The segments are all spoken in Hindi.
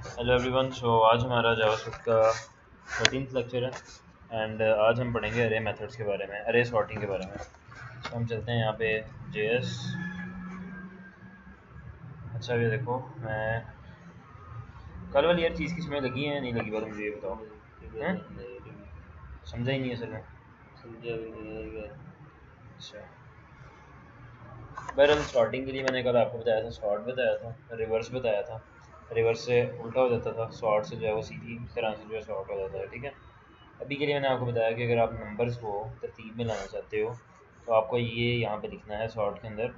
Hello everyone. सो आज हमारा जावास्क्रिप्ट का 13th लेक्चर है एंड आज हम पढ़ेंगे अरे मेथड्स के बारे में, अरे सॉर्टिंग के बारे में। तो हम चलते हैं यहाँ पे जेएस। अच्छा ये देखो, मैं कल वाली यार चीज़ की समझ लगी है नहीं लगी, बात मुझे ये बताओ। हैं? समझा ही नहीं असल में। समझा भी नहीं है। अच्छा, बहरहाल सॉर्टिंग के लिए मैंने कल आपको बताया था, सॉर्ट बताया था, रिवर्स बताया था। रिवर्स से उल्टा हो जाता था, सॉर्ट से जो है वो सीधी तरह से जो है सॉर्ट हो जाता है। ठीक है, अभी के लिए मैंने आपको बताया कि अगर आप नंबर्स को तरतीब में लाना चाहते हो तो आपको ये यहाँ पे लिखना है सॉर्ट के अंदर।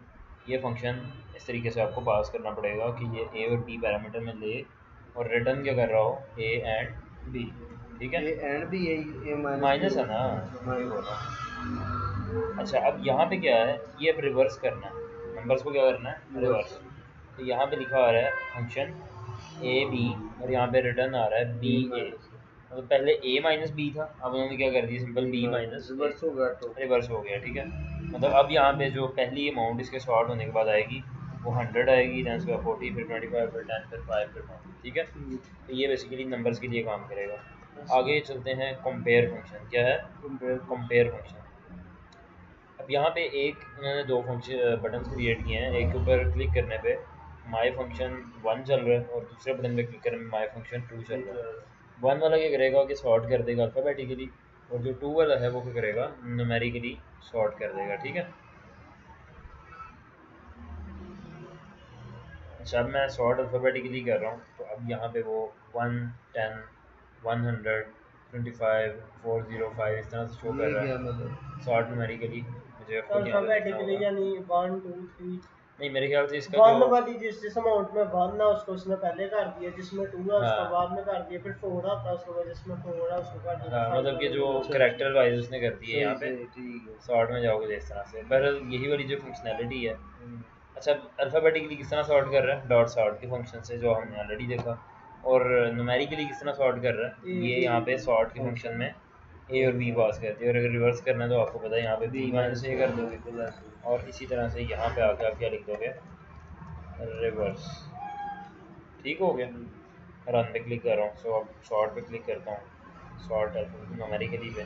ये फंक्शन इस तरीके से आपको पास करना पड़ेगा कि ये ए और बी पैरामीटर में ले और रिटर्न क्या कर रहा हो, ए एंड बी। ठीक है, ए एंड भी यही ए माइनस है ना, वही बोल रहा हूँ। अच्छा, अब यहाँ पे क्या है, ये अब रिवर्स करना है, नंबर्स को क्या करना है, रिवर्स। तो यहाँ पे लिखा आ रहा है फंक्शन ए बी और यहाँ पे रिटर्न आ रहा है बी ए। मतलब पहले ए माइनस बी था, अब उन्होंने क्या कर दिया, सिंपल बी माइनस रिवर्स हो गया तो रिवर्स हो गया। ठीक है, मतलब अब यहाँ पे जो पहली अमाउंट इसके सॉर्ट होने के बाद आएगी वो 100 आएगी, then उसके बाद 40, फिर 25, फिर 10, फिर 5, फिर 1। ठीक है, तो ये बेसिकली नंबर्स के लिए काम करेगा। आगे चलते हैं, कंपेयर फंक्शन क्या है, कंपेयर फंक्शन। अब यहाँ पे एक उन्होंने दो फंक्शन बटन क्रिएट किए हैं, एक के ऊपर क्लिक करने पे माई फंक्शन 1 चल रहा है और दूसरे बटन पे क्लिक करने पे माई फंक्शन 2 चल रहा है। 1 वाला क्या करेगा कि सॉर्ट कर देगा अल्फ़ाबेटिकली, और जो 2 वाला है वो क्या करेगा, न्यूमेरिकली सॉर्ट कर देगा। ठीक है, अच्छा अब मैं सॉर्ट अल्फ़ाबेटिकली कर रहा हूँ, तो अब यहाँ पे वो 1, 10, 100, 25, 405 इस तरह से शो कर रहा है सॉर्ट न्यूमेरिकली। मुझे खुद ध्यान रखना अल्फाबेटिकली होगा। यानी 1 2 3 नहीं, मेरे ख्याल से इसका वन जो वाली जिस अमाउंट में 1 है उसको उसने पहले कर दिया, जिसमें 2 है उसको हाँ बाद में कर दिया, फिर 4 आता है उसके बाद जिसमें 4 है उसको कर दिया, हाँ, 5 मतलब कि जो वाले करेक्टर वाइज उसने कर दिए यहाँ पे ठीक है। सॉर्ट में जाओगे इस तरह से। बहरहाल यही वाली जो फंक्शनैलिटी है। अच्छा, अल्फ़ाबेटिकली किस तरह सॉर्ट कर रहा है, डॉट सॉर्ट के फंक्शन से जो हमने ऑलरेडी देखा। और न्यूमेरिकली किस तरह सॉर्ट कर रहा है, ये यहाँ पे सॉर्ट के फंक्शन में ए और बी पास करते हैं, और अगर रिवर्स करना है तो आपको पता है यहाँ पे बी माइनस ए कर दोगे, और इसी तरह से यहाँ पे आके आप क्या लिख दोगे, रिवर्स। ठीक हो गया, रन पे क्लिक कर रहा हूँ, सो अब सॉर्ट पे क्लिक करता हूँ, सॉर्ट न्यूमेरिकली पे।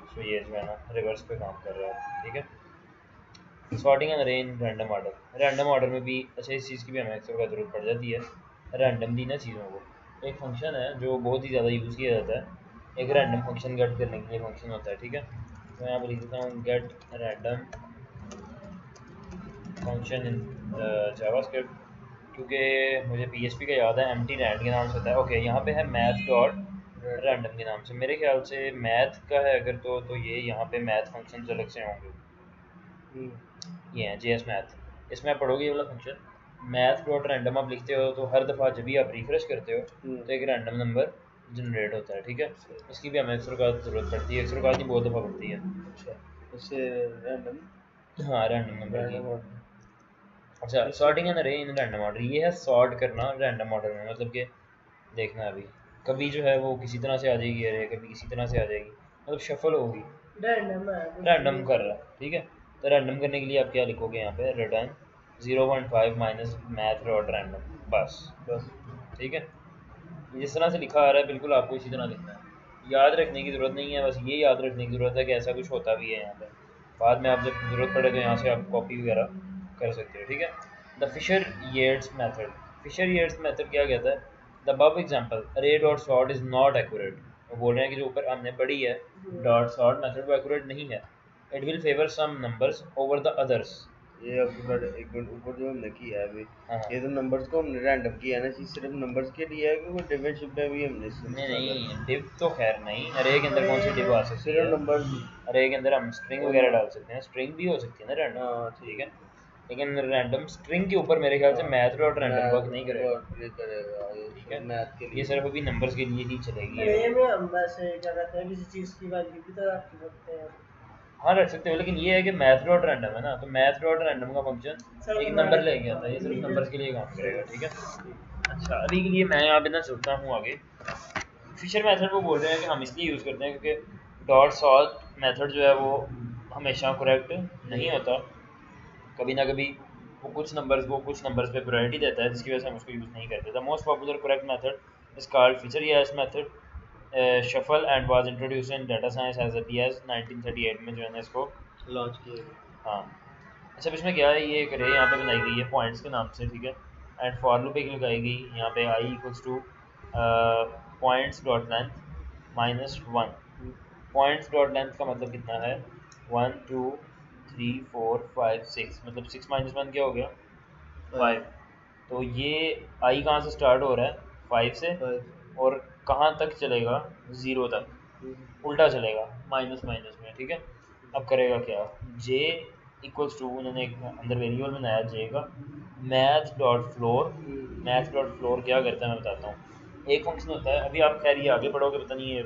सो ये जो है ना रिवर्स पे काम कर रहा है। ठीक है, सॉर्टिंग एंड अरे in random order. Random order में भी अच्छा इस चीज़ की भी हमें अक्सर का ज़रूरत पड़ जाती है, रैंडमली ना चीज़ों को। एक फंक्शन है जो बहुत ही ज़्यादा यूज़ किया जाता है, एक रैंडम फंक्शन गेट करने के लिए फंक्शन होता है। ठीक है, तो यहाँ पर लिख देता हूँ gate random function in JavaScript, क्योंकि मुझे PHP का याद है एम्प्टी रैंड के नाम से होता है। ओके, यहाँ पे है मैथ डॉट रैंडम के नाम से, मेरे ख्याल से मैथ का है अगर तो ये यहाँ पे मैथ फंक्शन अलग से होंगे। ये है JS मैथ, इसमें आप पढ़ोगे ये वाला फंक्शन मैथ डॉट रैंडम आप लिखते हो तो हर दफ़ा जब भी आप रिफ्रेश करते हो तो एक रैंडम नंबर जनरेट होता है। ठीक है, इसकी भी हमें अक्सर का ज़रूरत पड़ती है, अक्सर का नहीं बहुत दफ़ा पड़ती है। अच्छा, इससे रैंडम हाँ, रैंडम नंबर की। अच्छा, सॉर्टिंग एंड अरे इन रैंडम ऑर्डर, ये है सॉर्ट करना रैंडम ऑर्डर में, मतलब कि देखना अभी कभी जो है वो किसी तरह से आ जाएगी अरे, कभी किसी तरह से आ जाएगी, मतलब शफल होगी, रैंडम है, रैंडम कर रहा है। ठीक है, तो रैंडम करने के लिए आप क्या लिखोगे यहाँ पे, return 0.5 minus math dot random, बस बस। ठीक है, जिस तरह से लिखा आ रहा है बिल्कुल आपको इसी तरह लिखना है, याद रखने की ज़रूरत नहीं है, बस ये याद रखने की ज़रूरत है कि ऐसा कुछ होता भी है यहाँ पे, बाद में आप जब ज़रूरत पड़े तो यहाँ से आप कॉपी वगैरह कर सकते हो। ठीक है, the Fisher Yates method, Fisher Yates method क्या कहता है, the above example array dot sort is not accurate. वो बोल रहे हैं कि जो ऊपर हमने पढ़ी है डॉट सॉर्ट मेथड वो एक्यूरेट नहीं है, it will favour some numbers over the others. ये अब एक मिनट ऊपर जो हमने किया है अभी, हाँ ये तो नंबर्स को हमने रैंडम किया है ना, चीज सिर्फ नंबर्स के लिए है कि कोई डिविजन शिफ्ट है भी हमने नहीं, डिव तो खैर नहीं, अरे के अंदर कौन सी डिव आ सकती है, सिर्फ नंबर। अरे के अंदर हम स्ट्रिंग वगैरह डाल सकते हैं, स्ट्रिंग भी हो सकती है ना रैंडम। हाँ ठीक है, लेकिन रैंडम स्ट्रिंग के ऊपर मेरे ख्याल से मैथ डॉट रैंडम वर्क नहीं करेगा। ठीक है, मैथ के ये लिए सिर्फ अभी नंबर्स के लिए ही चलेगी। अरे में हम वैसे क्या कहते हैं किसी चीज की वैल्यू की तरह रख सकते हैं। हाँ रख सकते हो, लेकिन ये है कि मैथ डॉट रैंडम है ना, तो मैथ डॉट रैंडम का फंक्शन एक नंबर ले गया था, ये सिर्फ नंबर्स के लिए काम करेगा। ठीक है, अच्छा अभी के लिए मैं यहाँ पे ना चलता हूँ आगे। फिशर मेथड वो बोल रहे हैं कि हम इसलिए यूज़ करते हैं क्योंकि डॉट सॉल्व मेथड जो है वो हमेशा करेक्ट नहीं होता, कभी ना कभी वो कुछ नंबर्स पे प्रायोरिटी देता है, जिसकी वजह से हम उसको यूज़ नहीं करते। The most popular correct method is called Fisher EIS method shuffle and was introduced in data science as early as 1938 में जो है ना इसको लॉन्च किया गया। हाँ। अच्छा, अब इसमें क्या है, ये एक array यहाँ पे बनाई गई है पॉइंट्स के नाम से, ठीक है। एंड फॉर लूप एक लगाई गई यहाँ पे i equals two points dot length -1। Points dot length का मतलब कितना है, 1 2 3 4 5 6, मतलब 6 - 1 क्या हो गया, 5। तो ये i कहाँ से स्टार्ट हो रहा है, 5 से, और कहाँ तक चलेगा, 0 तक, उल्टा चलेगा माइनस माइनस में, ठीक है। अब करेगा क्या, j इक्वल्स टू, उन्होंने एक अंदर वेरिएबल बनाया j का, math dot floor. Math dot floor क्या करता है मैं बताता हूँ। एक फंक्शन होता है, अभी आप खैर ये आगे पढ़ोगे, पता नहीं है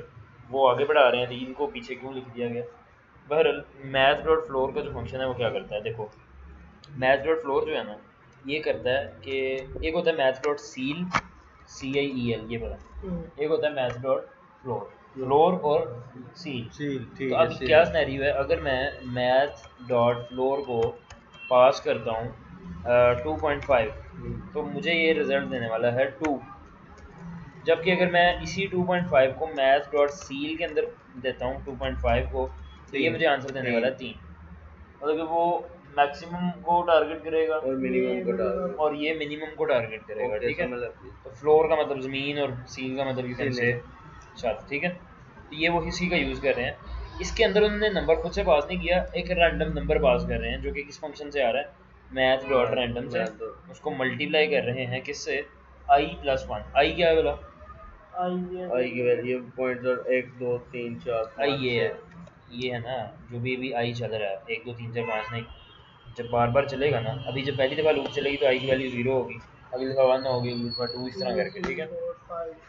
वो आगे बढ़ा रहे हैं तो इनको पीछे क्यों लिख दिया गया। बहरहाल मैथ डॉट फ्लोर का जो फंक्शन है वो क्या करता है, देखो मैथ डॉट फ्लोर जो है ना, ये करता है कि एक होता है मैथ डॉट सील, CIEL, ये पता, एक होता है मैथ डॉट फ्लोर, फ्लोर और सील। तो अब क्या सिनेरियो है, अगर मैं मैथ डॉट फ्लोर को पास करता हूँ 2.5, तो मुझे ये रिजल्ट देने वाला है 2। जबकि अगर मैं इसी 2.5 को मैथ डॉट सील के अंदर देता हूँ 2.5 को, तो ये मुझे आंसर देने वाला है 3। मतलब कि वो मैक्सिमम को टारगेट करेगा और मिनिमम को टारगेट, और ये मिनिमम को टारगेट करेगा, ठीक है। मतलब तो फ्लोर का मतलब ज़मीन और सील का मतलब यूं से छत, ठीक है। तो ये वही सी का यूज़ कर रहे हैं। इसके अंदर उन्होंने नंबर खुद से पास नहीं किया, एक रैंडम नंबर पास कर रहे हैं जो कि किस फंक्शन से आ रहा है, मैथ डॉट रैंडम से। उसको मल्टीप्लाई कर रहे हैं किससे, i+1। i क्या है बोला, आई की वैल्यू पॉइंट्स और 1 2 3 4 i 5 ये है ना, जो भी अभी i चल रहा है 1 2 3 4 5 नहीं, जब बार बार चलेगा ना, अभी जब पहली दफ़ा लूप चलेगी तो i की वैल्यू 0 होगी, अगली दफ़ा 1 होगी, अगली दफ़ा 2, इस तरह करके, ठीक है।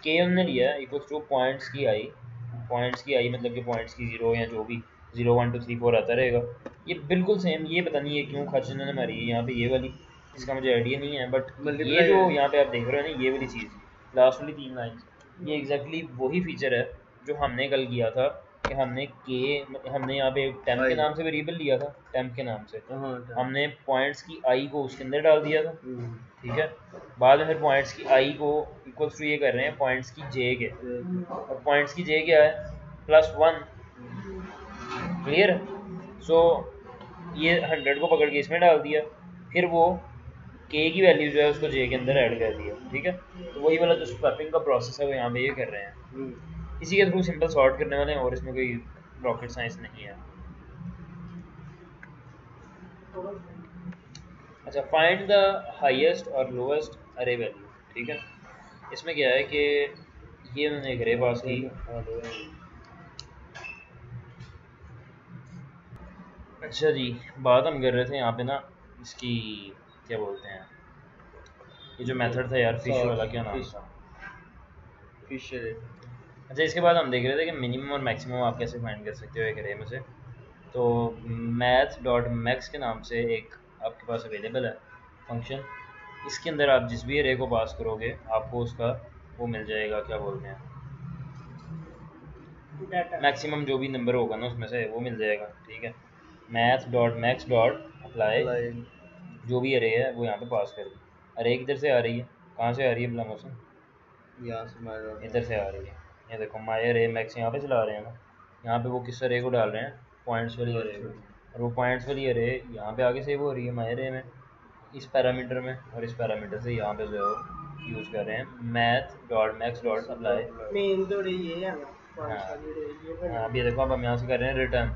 k हमने लिया इक्वल्स टू पॉइंट्स की i, मतलब कि पॉइंट्स की 0 या जो भी 0 1 2 3 4 आता रहेगा। ये बिल्कुल सेम, ये पता नहीं है क्यों खर्च इन्होंने मारी है यहाँ पे ये वाली, इसका मुझे आइडिया नहीं है, बट ये जो यहाँ पे आप देख रहे हो ना, ये वाली चीज़ लास्ट वाली 3 लाइन, ये एग्जैक्टली वही फीचर है जो हमने कल किया था कि हमने यहाँ पे टेम्प के नाम से वेरिएबल लिया था, टेम्प के नाम से हमने पॉइंट्स की i को उसके अंदर डाल दिया था, ठीक है। बाद में फिर पॉइंट्स की i को इक्वल्स टू ये कर रहे हैं पॉइंट्स की j के, और पॉइंट्स की j क्या है, +1, क्लियर। सो ये 100 को पकड़ के इसमें डाल दिया, फिर वो k की वैल्यू जो है उसको j के अंदर ऐड कर दिया, ठीक है। तो वही वाला जो स्वैपिंग का प्रोसेस है वो यहाँ पे ये कर रहे हैं, इसी के थ्रू सिंपल सॉर्ट करने वाले हैं, और इसमें कोई रॉकेट साइंस नहीं है। अच्छा, फाइंड द हाईएस्ट और लोएस्ट अरे वैल्यू, ठीक है। इसमें क्या है कि ये उन्होंने एक अरे पास की। अच्छा जी, बात हम कर रहे थे यहाँ पे ना इसकी, क्या बोलते हैं, ये जो मेथड था यार फिश वाला, क्या नाम था, फिशर। अच्छा, इसके बाद हम देख रहे थे कि मिनिमम और मैक्सिमम आप कैसे फाइंड कर सकते हो एक अरे में से। तो मैथ डॉट मैक्स के नाम से एक आपके पास अवेलेबल है फंक्शन, इसके अंदर आप जिस भी अरे को पास करोगे आपको उसका वो मिल जाएगा, क्या बोलते हैं, मैक्सिमम जो भी नंबर होगा ना उसमें से वो मिल जाएगा, ठीक है। Math dot max dot apply, जो भी अरे है वो यहाँ पे पास कर दी। अरे किधर से आ रही है, कहाँ से आ रही है बिला मौसम, यहाँ से इधर से आ रही है। ये देखो माय अरे मैक्स यहाँ पे चला रहे हैं ना, यहाँ पे वो किस अरे को डाल रहे हैं, पॉइंट्स वाली अरे, और वो पॉइंट्स वाली अरे यहाँ पे आगे सेव हो रही है माय अरे में, इस पैरामीटर में, और इस पैरामीटर से यहाँ पे जो है वो यूज़ कर रहे हैं math dot max dot apply. Main तो ये है ना, हाँ, अभी देखो अब हम यहाँ से कर रहे हैं रिटर्न,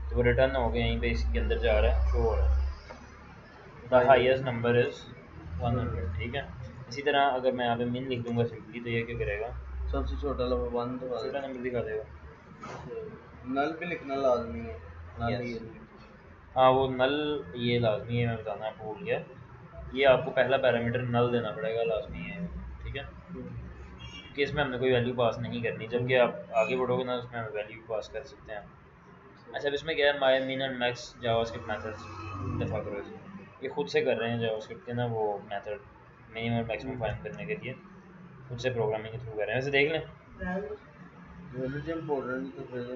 तो वो रिटर्न हो गया, यहीं पे इसके अंदर जा रहा है, शो हो रहा है द हाईएस्ट नंबर इज 100, ठीक है। इसी तरह अगर मैं यहाँ पे मिन लिख दूंगा सिंपली, तो ये क्या करेगा, सबसे छोटा नंबर 1 तो छोटा नंबर दिखा देगा। नल भी लिखना लाजमी है, नल ये हाँ, वो नल ये लाजमी है, मैं बताना आपको भूल गया, ये आपको पहला पैरामीटर नल देना पड़ेगा, लाजमी है, ठीक है, क्योंकि इसमें हमने कोई वैल्यू पास नहीं करनी, जबकि आप आगे बढ़ोगे ना उसमें हम वैल्यू पास कर सकते हैं। अच्छा, अब इसमें क्या है, माय मिन एंड मैक्स जावास्क्रिप्ट मेथड्स, दफ़ा करो इसे, ये खुद से कर रहे हैं जावास्क्रिप्ट के ना वो मेथड, मिनिमम और मैक्सिमम फाइंड करने के लिए खुद से प्रोग्रामिंग के थ्रू कर रहे हैं, वैसे देख लें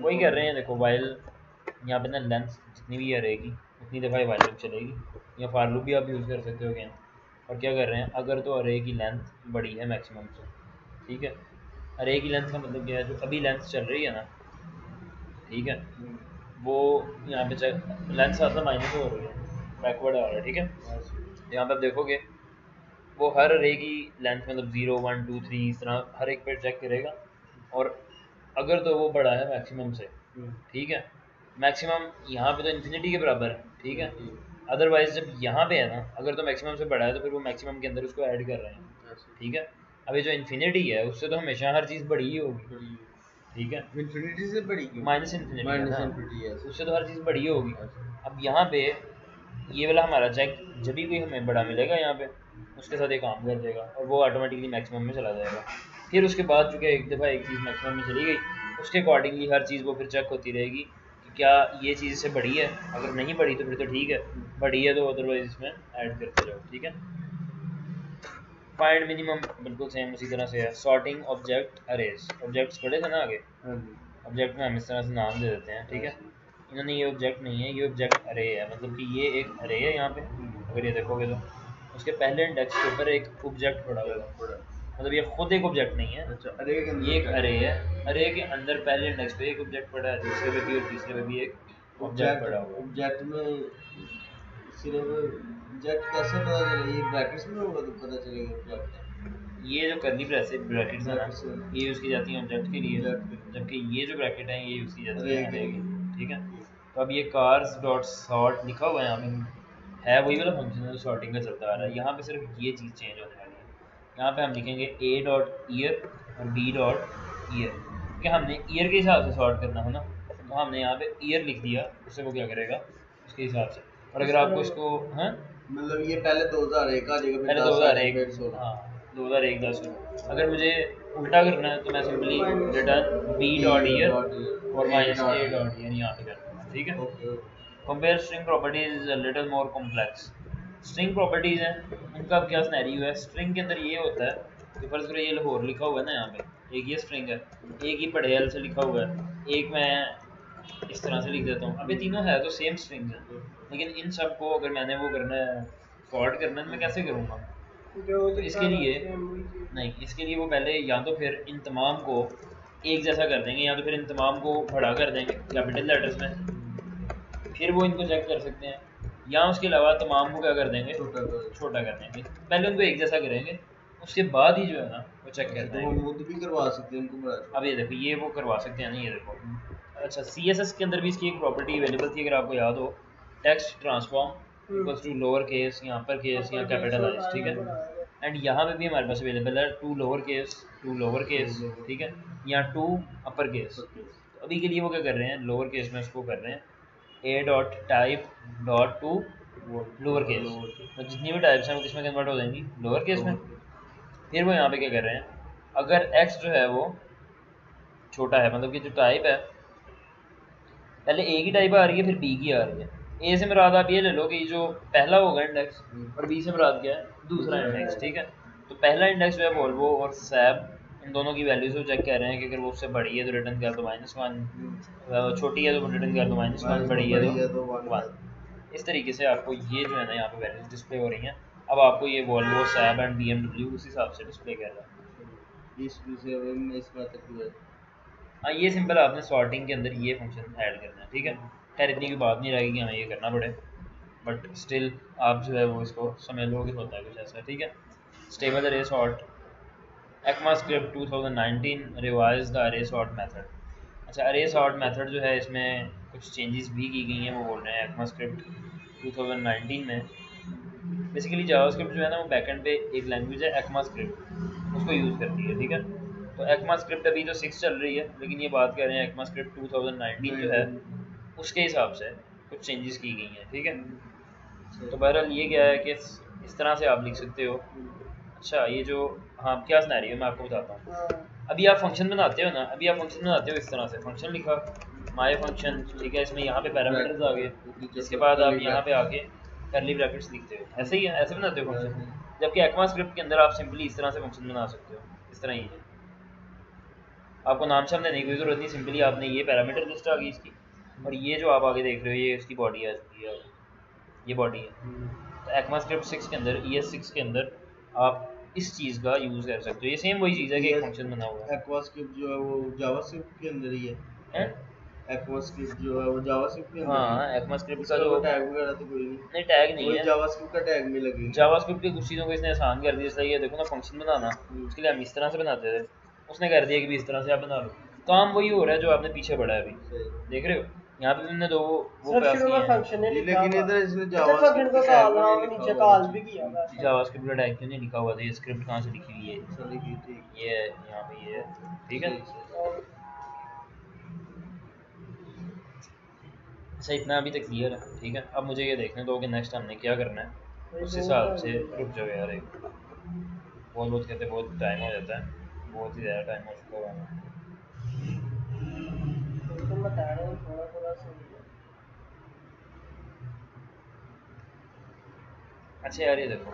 वही कर रहे हैं। देखो वाइल यहाँ पे ना लेंथ जितनी भी है रहेगी उतनी दफ़ा वाइल लूप चलेगी। या फार लूप भी आप यूज़ कर सकते हो अगेन। और क्या कर रहे हैं, अगर तो अरे की लेंथ बड़ी है मैक्सिमम से, ठीक है, अरे की लेंथ का मतलब क्या है, जो अभी लेंथ चल रही है ना, ठीक है, वो यहाँ पे चेक लेंथ साथ में माइनस हो रही है, बैकवर्ड आ रहा है, ठीक है। यहाँ पे आप देखोगे वो हर अरे की लेंथ मतलब 0 1 2 3 इस तरह हर एक पे चेक करेगा। और अगर तो वो बड़ा है मैक्सिमम से, ठीक है, मैक्सिमम यहाँ पे तो इन्फिनिटी के बराबर है, ठीक है, अदरवाइज जब यहाँ पे है ना, अगर तो मैक्सिमम से बड़ा है तो फिर वो मैक्सिमम के अंदर उसको ऐड कर रहे हैं, ठीक है। अभी जो इन्फिनिटी है उससे तो हमेशा हर चीज़ बड़ी ही होगी, ठीक है, इन्फिनिटी से बड़ी क्यों? माइनस इन्फिनिटी है ना, इन्फिनिटी है, उससे तो हर चीज़ बड़ी ही होगी। अब यहाँ पे ये वाला हमारा चेक जब भी कोई हमें बड़ा मिलेगा यहाँ पे, उसके साथ ये काम कर देगा और वो ऑटोमेटिकली मैक्सिमम में चला जाएगा। फिर उसके बाद चूँकि एक दफ़ा एक चीज़ मैक्सिमम में चली गई, उसके अकॉर्डिंगली हर चीज़ वो फिर चेक होती रहेगी कि क्या ये चीज़ इससे बड़ी है, अगर नहीं बड़ी तो फिर तो ठीक है, बड़ी है तो अदरवाइज इसमें ऐड करते जाओ, ठीक है। फाइंड मिनिमम बिल्कुल सेम उसी तरह से है। सॉर्टिंग ऑब्जेक्ट अरेज, ऑब्जेक्ट्स पढ़े थे ना आगे, ऑब्जेक्ट में हम इस तरह से नाम दे देते हैं, ठीक है। इन्होंने ये ऑब्जेक्ट नहीं है, ये ऑब्जेक्ट अरे है, मतलब कि ये एक अरे है यहाँ पे, अगर ये देखोगे तो उसके पहले इंडेक्स के ऊपर एक ऑब्जेक्ट पड़ा हुआ है, मतलब ये खुद एक ऑब्जेक्ट नहीं है, अच्छा अरे के अंदर ये एक अरे है। अरे के अंदर पहले इंडेक्स पे एक ऑब्जेक्ट पड़ा है, दूसरे पे भी और तीसरे पे भी एक ऑब्जेक्ट पड़ा हुआ है। ऑब्जेक्ट में सिर्फ ऑब्जेक्ट कैसे पता चलेगा? ये ब्रैकेट्स में होगा तो पता चलेगा ऑब्जेक्ट है। ये जो करली ब्रैकेट्स है ना, ये यूज़ की जाती है ऑब्जेक्ट के लिए, जबकि ये जो ब्रैकेट है ये यूज़ की जाती है अरे की, ठीक है। तो अब ये कार्स डॉट सॉर्ट लिखा हुआ है यहाँ पे, है वही वाला फंक्शन है जो सॉर्टिंग का चलता आ रहा है। यहाँ पे सिर्फ ये चीज़ चेंज होने वाली है, यहाँ पे हम लिखेंगे ए डॉट ईयर और बी डॉट ईयर, क्योंकि हमने ईयर के हिसाब से सॉर्ट करना है ना, तो हमने यहाँ पे ईयर लिख दिया, उससे वो क्या करेगा उसके हिसाब से। और अगर आपको इसको, हाँ मतलब ये पहले 2001 आ जाएगा, पहले 2001, हाँ 2001 10, अगर मुझे उल्टा करना है तो मैं simply return b dot year और माइनस ए डॉट ईयर यहाँ पे कर दूँगा, ठीक है। Compare string properties little more complex. String properties हैं, उनका अब क्या सिनेरियो है। स्ट्रिंग के अंदर ये होता है कि फर्ज करो ये लाहौर लिखा हुआ है ना, यहाँ पे एक ये स्ट्रिंग है, एक ही पढ़ेल से लिखा हुआ है, एक मैं इस तरह से लिख देता हूँ। अब ये तीनों है तो सेम स्ट्रिंग्स हैं, लेकिन इन सब को अगर मैंने वो करना है सॉर्ट करना है, मैं कैसे करूँगा? तो इसके लिए नहीं, इसके लिए वो पहले या तो फिर इन तमाम को एक जैसा कर देंगे, या तो फिर इन तमाम को बड़ा कर देंगे कैपिटल लेटर्स में, फिर वो इनको चेक कर सकते हैं, या उसके अलावा तमाम को क्या कर देंगे छोटा कर देंगे। पहले उनको एक जैसा करेंगे, उसके बाद ही जो है ना वो चेक करते हैं। वो भी करवा सकते हैं उनको बड़ा। अब ये देखो ये वो करवा सकते हैं ना, ये देखो। अच्छा CSS के अंदर भी इसकी एक प्रॉपर्टी अवेलेबल थी, अगर आपको याद हो, text transform equals to lower case या अपर केस या कैपिटलाइज, ठीक है। एंड यहाँ पे भी हमारे पास अवेलेबल है टू लोअर केस, ठीक है, या टू अपर केस। तो अभी के लिए वो क्या कर रहे हैं, लोअर केस में उसको कर रहे हैं ए dot type dot to lower case, तो जितनी भी टाइप्स हैं वो किसमें कन्वर्ट हो जाएंगी, लोअर केस में। फिर वो यहाँ पे क्या कर रहे हैं, अगर x जो है वो छोटा है, मतलब कि जो टाइप है पहले ए की टाइप आ रही है फिर बी की आ रही है, ए से मुराद आप ये ले लो कि जो पहला होगा इंडेक्स, और बी से मुराद क्या है, दूसरा इंडेक्स, ठीक है। तो पहला इंडेक्स जो है वोल्वो और सैब, इन दोनों की वैल्यूज वो चेक कर रहे हैं कि अगर वो उससे बड़ी है तो रिटर्न कर दो -1, छोटी है तो रिटर्न कर दो -1, बड़ी है तो 1। इस तरीके से आपको ये जो है ना यहाँ पे वैल्यूज डिस्प्ले हो रही हैं। अब आपको ये वोल्वो सैब एंड BMW उस हिसाब से डिस्प्ले कर रहा है। हाँ ये सिंपल आपने सॉर्टिंग के अंदर ये फंक्शन ऐड करना है, ठीक है। खैर इतनी की बात नहीं रहेगी कि हमें ये करना पड़े, बट स्टिल आप जो है वो इसको समझ लो कि होता है कुछ ऐसा, ठीक है। स्टेबल अरे सॉर्ट, ECMAScript 2019 रिवाइज द अरे सॉर्ट मेथड। अच्छा अरे सॉर्ट मेथड जो है इसमें कुछ चेंजेस भी की गई हैं, वो बोल रहे हैं ECMAScript 2019 में। बेसिकली जावास्क्रिप्ट जो है ना वो बैकएंड पे एक लैंग्वेज है ECMAScript, उसको यूज़ करती है, ठीक है। तो ECMAScript अभी तो 6 चल रही है, लेकिन ये बात कर रहे हैं ECMAScript 2019 जो है उसके हिसाब से कुछ चेंजेस की गई हैं, ठीक है। तो बहरहाल ये क्या है कि इस तरह से आप लिख सकते हो। अच्छा ये जो, हाँ क्या सिनेरियो है मैं आपको बताता हूँ। अभी आप फंक्शन बनाते हो ना, अभी आप फंक्शन बनाते हो इस तरह से, फंक्शन लिखा माय फंक्शन, ठीक है, इसमें यहाँ पे पैरामीटर्स आ गए, इसके बाद आप यहाँ पे आके करली ब्रैकेट्स लिखते हो, ऐसे ही है, ऐसे बनाते हो फंक्शन। जबकि ECMAScript के अंदर आप सिंपली इस तरह से फंक्शन बना सकते हो, इस तरह ही है, आपको नाम शाम देने की कोई ज़रूरत नहीं, सिंपली आपने ये पैरामीटर लिस्ट आ गई इसकी, और ये जो आप आगे देख रहे हो ये इसकी बॉडी आ चुकी है। ये बॉडी है। तो ECMAScript 6 के अंदर ES6 के अंदर आप इस चीज़ का यूज़ कर सकते हो। ये सेम वही चीज़ है कि एक फंक्शन बना हुआ है। ECMAScript जो है वो जावास्क्रिप्ट के अंदर ही है। हैं? ECMAScript जो है वो जावास्क्रिप्ट के अंदर ही हाँ है। ECMAScript इसका का जो कोई टैग वगैरह तो कोई नहीं। नहीं टैग नहीं वही है, जावास्क्रिप्ट का टैग में लगेगा। जावास्क्रिप्ट की कुछ चीज़ों को इसने आसान कर दिया। इसलिए ये देखो ना फंक्शन बनाना, उसके लिए हम इस तरह से बनाते थे, उसने कर दिया कि भी इस तरह से आप बना लो। काम वही हो रहा है जो आपने पीछे पढ़ा है अभी, देख रहे हो। यहाँ पे हमने दो वो सर पास शुरू किए में हैं। फंक्शन है ये लिखा लेकिन हुआ। इधर इसने इधर जावास्क्रिप्ट फंक्शन को का कॉल टैग रहा भी हूँ, लिखा नीचे हुआ कॉल है। भी किया हुआ है। जावास्क्रिप्ट का टैग क्यों नहीं लिखा हुआ था? ये स्क्रिप्ट कहाँ से लिखी हुई है? चलिए ठीक। ये है यहाँ पे, ये है, ठीक है। और अच्छा इतना अभी तक क्लियर है, ठीक है। अब मुझे ये देखने दो कि नेक्स्ट हमने क्या करना है, वही उस दो हिसाब का से। भी रुक जाओ यार, एक बहुत कहते बहुत टाइम हो जाता है, बहुत ही ज़्यादा टाइम हो चुका हुआ है। तो मैं बता रहा हूँ थोड़ा थोड़ा सही है। अच्छा यार ये देखो,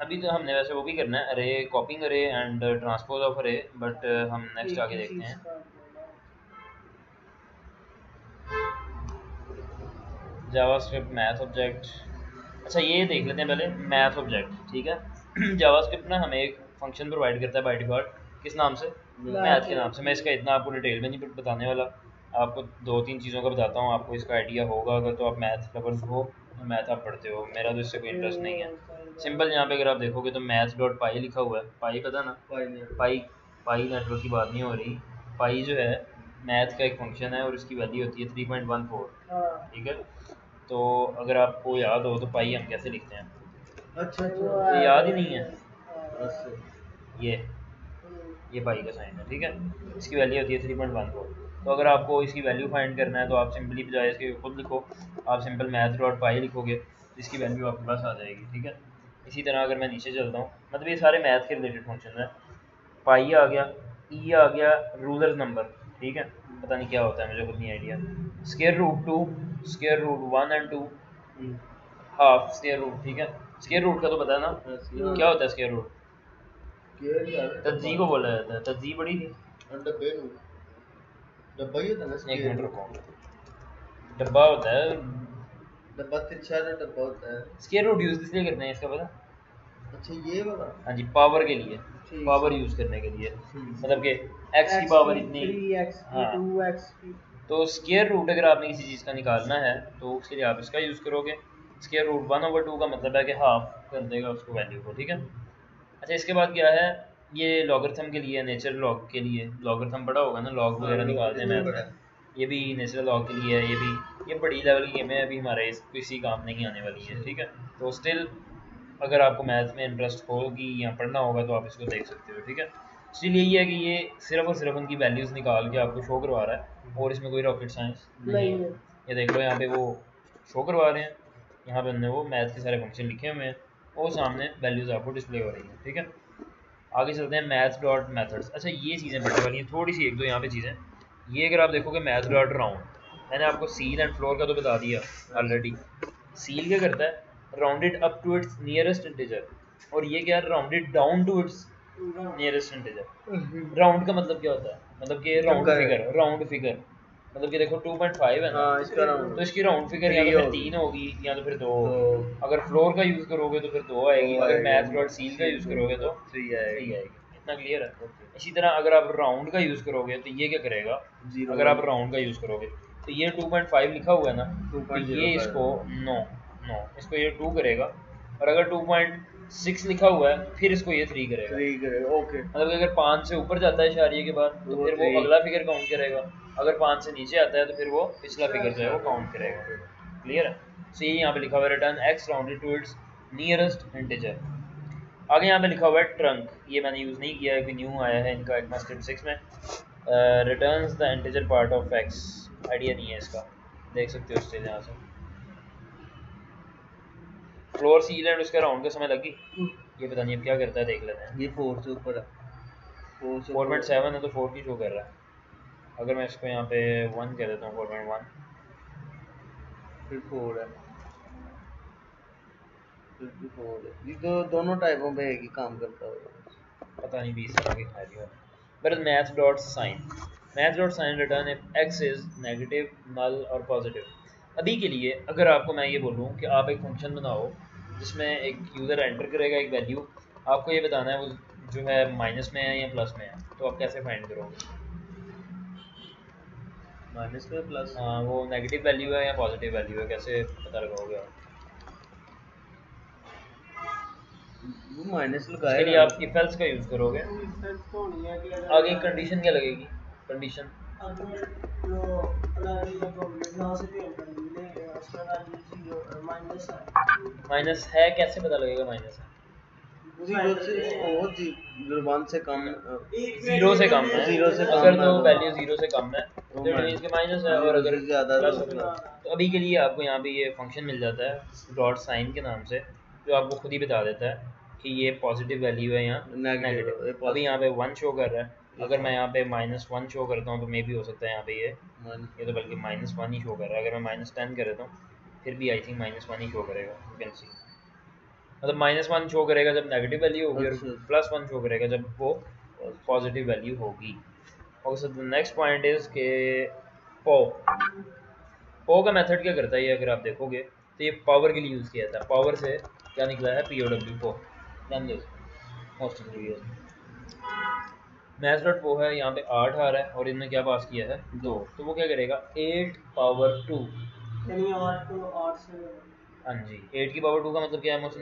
अभी तो हमने वैसे वो भी करना है, अरे कॉपिंग अरे एंड ट्रांसपोज ऑफ अरे, बट हम नेक्स्ट एक आगे ही देखते चीज हैं। का बोला। JavaScript math object. अच्छा ये देख लेते हैं पहले मैथ ऑब्जेक्ट, ठीक है। जावास्क्रिप्ट ना हमें एक फंक्शन प्रोवाइड करता है बाय डिफॉल्ट, किस नाम से? मैथ के नाम से। मैं इसका इतना आपको डिटेल में नहीं बताने वाला, आपको दो तीन चीज़ों का बताता हूँ, आपको इसका आइडिया होगा अगर तो आप मैथ लवर्स हो, मैथ आप पढ़ते हो। मेरा तो इससे कोई इंटरेस्ट नहीं है। सिंपल यहाँ पे अगर आप देखोगे तो मैथ डॉट पाई लिखा हुआ है। पाई पता ना? पाई पाई नेटवर्क की बात नहीं हो रही। पाई जो है मैथ का एक फंक्शन है और इसकी वैल्यू होती है 3.14, हाँ ठीक है। तो अगर आपको याद हो तो पाई हम कैसे लिखते हैं? अच्छा वो तो याद ही नहीं है। अच्छा। ये पाई का साइन है, ठीक है। इसकी वैल्यू होती है 3.14। तो अगर आपको इसकी वैल्यू फाइंड करना है तो आप सिंपली बजाय इसके खुद लिखो, आप सिंपल मैथ डॉट पाई लिखोगे, इसकी वैल्यू आपके पास आ जाएगी, ठीक है। इसी तरह अगर मैं नीचे चलता हूँ, मतलब ये सारे मैथ के रिलेटेड फंक्शन है। पाई आ गया, ई आ गया, रूलर नंबर, ठीक है। पता नहीं क्या होता है, मुझे खुद नहीं idea. Square root 2, square root 1 and 2, half square root, ठीक है। स्क्वायर रूट का तो पता है ना क्या होता है? स्क्वायर रूट तजी को बोला जाता है। तजी बड़ी थी, डब्बे नु डब्बा ही होता है ना। एक मिनट रुको, डब्बा होता है। डब्बा तिरछा जो डब्बा होता है। स्क्वायर रूट यूज इसलिए करते हैं, इसका पता? अच्छा ये वाला। हाँ जी, पावर के लिए, ठीक। पावर यूज करने के लिए, ठीक। मतलब कि x की पावर इतनी। 3x की हाँ 2x की। तो स्क्वायर रूट अगर आपने किसी चीज़ का निकालना है तो उसके लिए आप इसका यूज़ करोगे। स्क्वायर रूट 1/2 का मतलब है कि हाफ कर देगा उसको वैल्यू को, ठीक है। अच्छा इसके बाद क्या है? ये लॉगरिथम के लिए, नेचर लॉग के लिए। लॉगरिथम पढ़ा होगा ना, लॉग वगैरह निकालते हैं मैथ में। ये भी नेचुरल लॉग के लिए है। ये भी, ये बड़ी लेवल की गेम है, अभी हमारे किसी काम नहीं आने वाली है, ठीक है। तो स्टिल अगर आपको मैथ में इंटरेस्ट होगी या पढ़ना होगा तो आप इसको देख सकते हो, ठीक है। स्टिल यही है कि ये सिर्फ और सिर्फ उनकी वैल्यूज़ निकाल के आपको शो करवा रहा है और इसमें कोई रॉकेट साइंस नहीं है। ये देख लो यहाँ पे वो शो करवा रहे हैं, यहाँ पे हमने वो मैथ के सारे फंक्शन लिखे हुए हैं और सामने वैल्यूज़ आपको डिस्प्ले हो रही हैं, ठीक है। आगे चलते हैं मैथ डॉट मैथड्स। अच्छा ये चीज़ें पढ़ने वाली हैं थोड़ी सी, एक दो यहाँ पे चीज़ें। ये अगर आप देखोगे मैथ डॉट राउंड, मैंने आपको सील एंड फ्लोर का तो बता दिया ऑलरेडी। सील क्या करता है? Rounded up to its nearest integer, और ये क्या है? Rounded down to its nearest integer. Round का मतलब क्या होता है? मतलब कि राउंड फिगर, राउंड फिगर मतलब कि देखो 2.5 है ना, इसका राउंड तो इसकी राउंड फिगर या तो फिर 3 होगी या तो फिर 2 होगी। अगर फ्लोर का यूज़ करोगे तो फिर 2 आएगी, अगर मैथ डॉट सील का यूज़ करोगे तो 3 आएगी। इतना क्लियर है? इसी तरह अगर आप राउंड का यूज़ करोगे तो ये क्या करेगा? अगर आप राउंड का यूज़ करोगे तो ये 2.5 लिखा हुआ है ना, तो ये इसको नो इसको ये 2 करेगा, और अगर 2.6 लिखा हुआ है फिर इसको ये 3 करेगा। ओके। मतलब अगर 5 से ऊपर जाता है इशारिये के बाद तो फिर वो अगला फिगर काउंट करेगा, अगर 5 से नीचे आता है तो फिर वो पिछला फिगर जो है वो काउंट करेगा। क्लियर है? सो ये यहाँ पे लिखा हुआ है return x rounded to its nearest integer. आगे यहाँ पे लिखा हुआ है ट्रंक, ये मैंने यूज़ नहीं किया है, कि न्यू आया है इनका ECMAScript 6 में। Returns the integer part of x, idea नहीं है इसका, देख सकते हो स्टेज यहाँ से। फ्लोर सील एंड उसका राउंड का समय लगी, ये पता नहीं अब क्या करता है, देख लेते हैं। ये 4 से ऊपर है। 4.7 है तो 4 की शो कर रहा है। अगर मैं इसको यहाँ पे 1 कह देता हूँ, 4.1 फिर 4 है, फिर भी 4 है। ये तो दोनों टाइपों पे एक ही काम करता होगा। पता नहीं 20 तरह के खा लिया। But math dot sign, math dot sign return if x is negative, null और पॉजिटिव। अभी के लिए अगर आपको मैं ये बोलूँ कि आप एक फंक्शन बनाओ जिसमें एक यूज़र एंटर करेगा एक वैल्यू, आपको ये बताना है वो जो है माइनस में है या प्लस में है, तो आप कैसे फाइंड करोगे? माइनस में प्लस, हाँ, वो नेगेटिव वैल्यू है या पॉजिटिव वैल्यू है, कैसे पता लगाओगे आप? वो माइनस इसके लगाएगा लिए आप इफ एल्स का यूज़ करोगे। इफेक्ट तो नहीं है कि अगर आगे कंडीशन क्या लगेगी? कंडीशन अगर जो अगर ये प्रोबेबिलिटी ना से भी मिले उसका वैल्यू 0 माइनस है, माइनस है, कैसे पता लगेगा माइनस है? जीरो से वो वन से कम, जीरो से कम है, जीरो से कम अगर है तो वो। वैल्यू जीरो से कम है वो तो इट मींस कि माइनस है, और जीरो अगर से ज्यादा प्लस तो है तो अभी के लिए आपको यहाँ पे ये फंक्शन मिल जाता है डॉट साइन के नाम से, जो आपको खुद ही बता देता है कि ये पॉजिटिव वैल्यू है या नेगेटिव, नेगेटिव। अभी यहाँ पे 1 शो कर रहा है, अगर मैं यहाँ पे -1 शो करता हूँ तो मे भी हो सकता है यहाँ पे ये तो बल्कि -1 ही शो कर रहा है। अगर मैं -10 कर देता हूँ फिर भी आई थिंक -1 ही शो करेगा, यू कैन सी। मतलब -1 शो करेगा जब नेगेटिव वैल्यू होगी और +1 शो करेगा जब वो पॉजिटिव वैल्यू होगी। और so the next point is के पो का मेथड क्या करता है, ये अगर आप देखोगे तो ये पावर के लिए यूज़ किया था। पावर से क्या निकला है? POW, पो। मोस्ट मैथ डॉट पो है, यहाँ पे 8 आ रहा है और इनने क्या पास किया है 2, तो वो क्या करेगा 8 पावर 2, यानी 8 को 8 से हाँ जी 8 की पावर 2 का मतलब क्या है मोशन?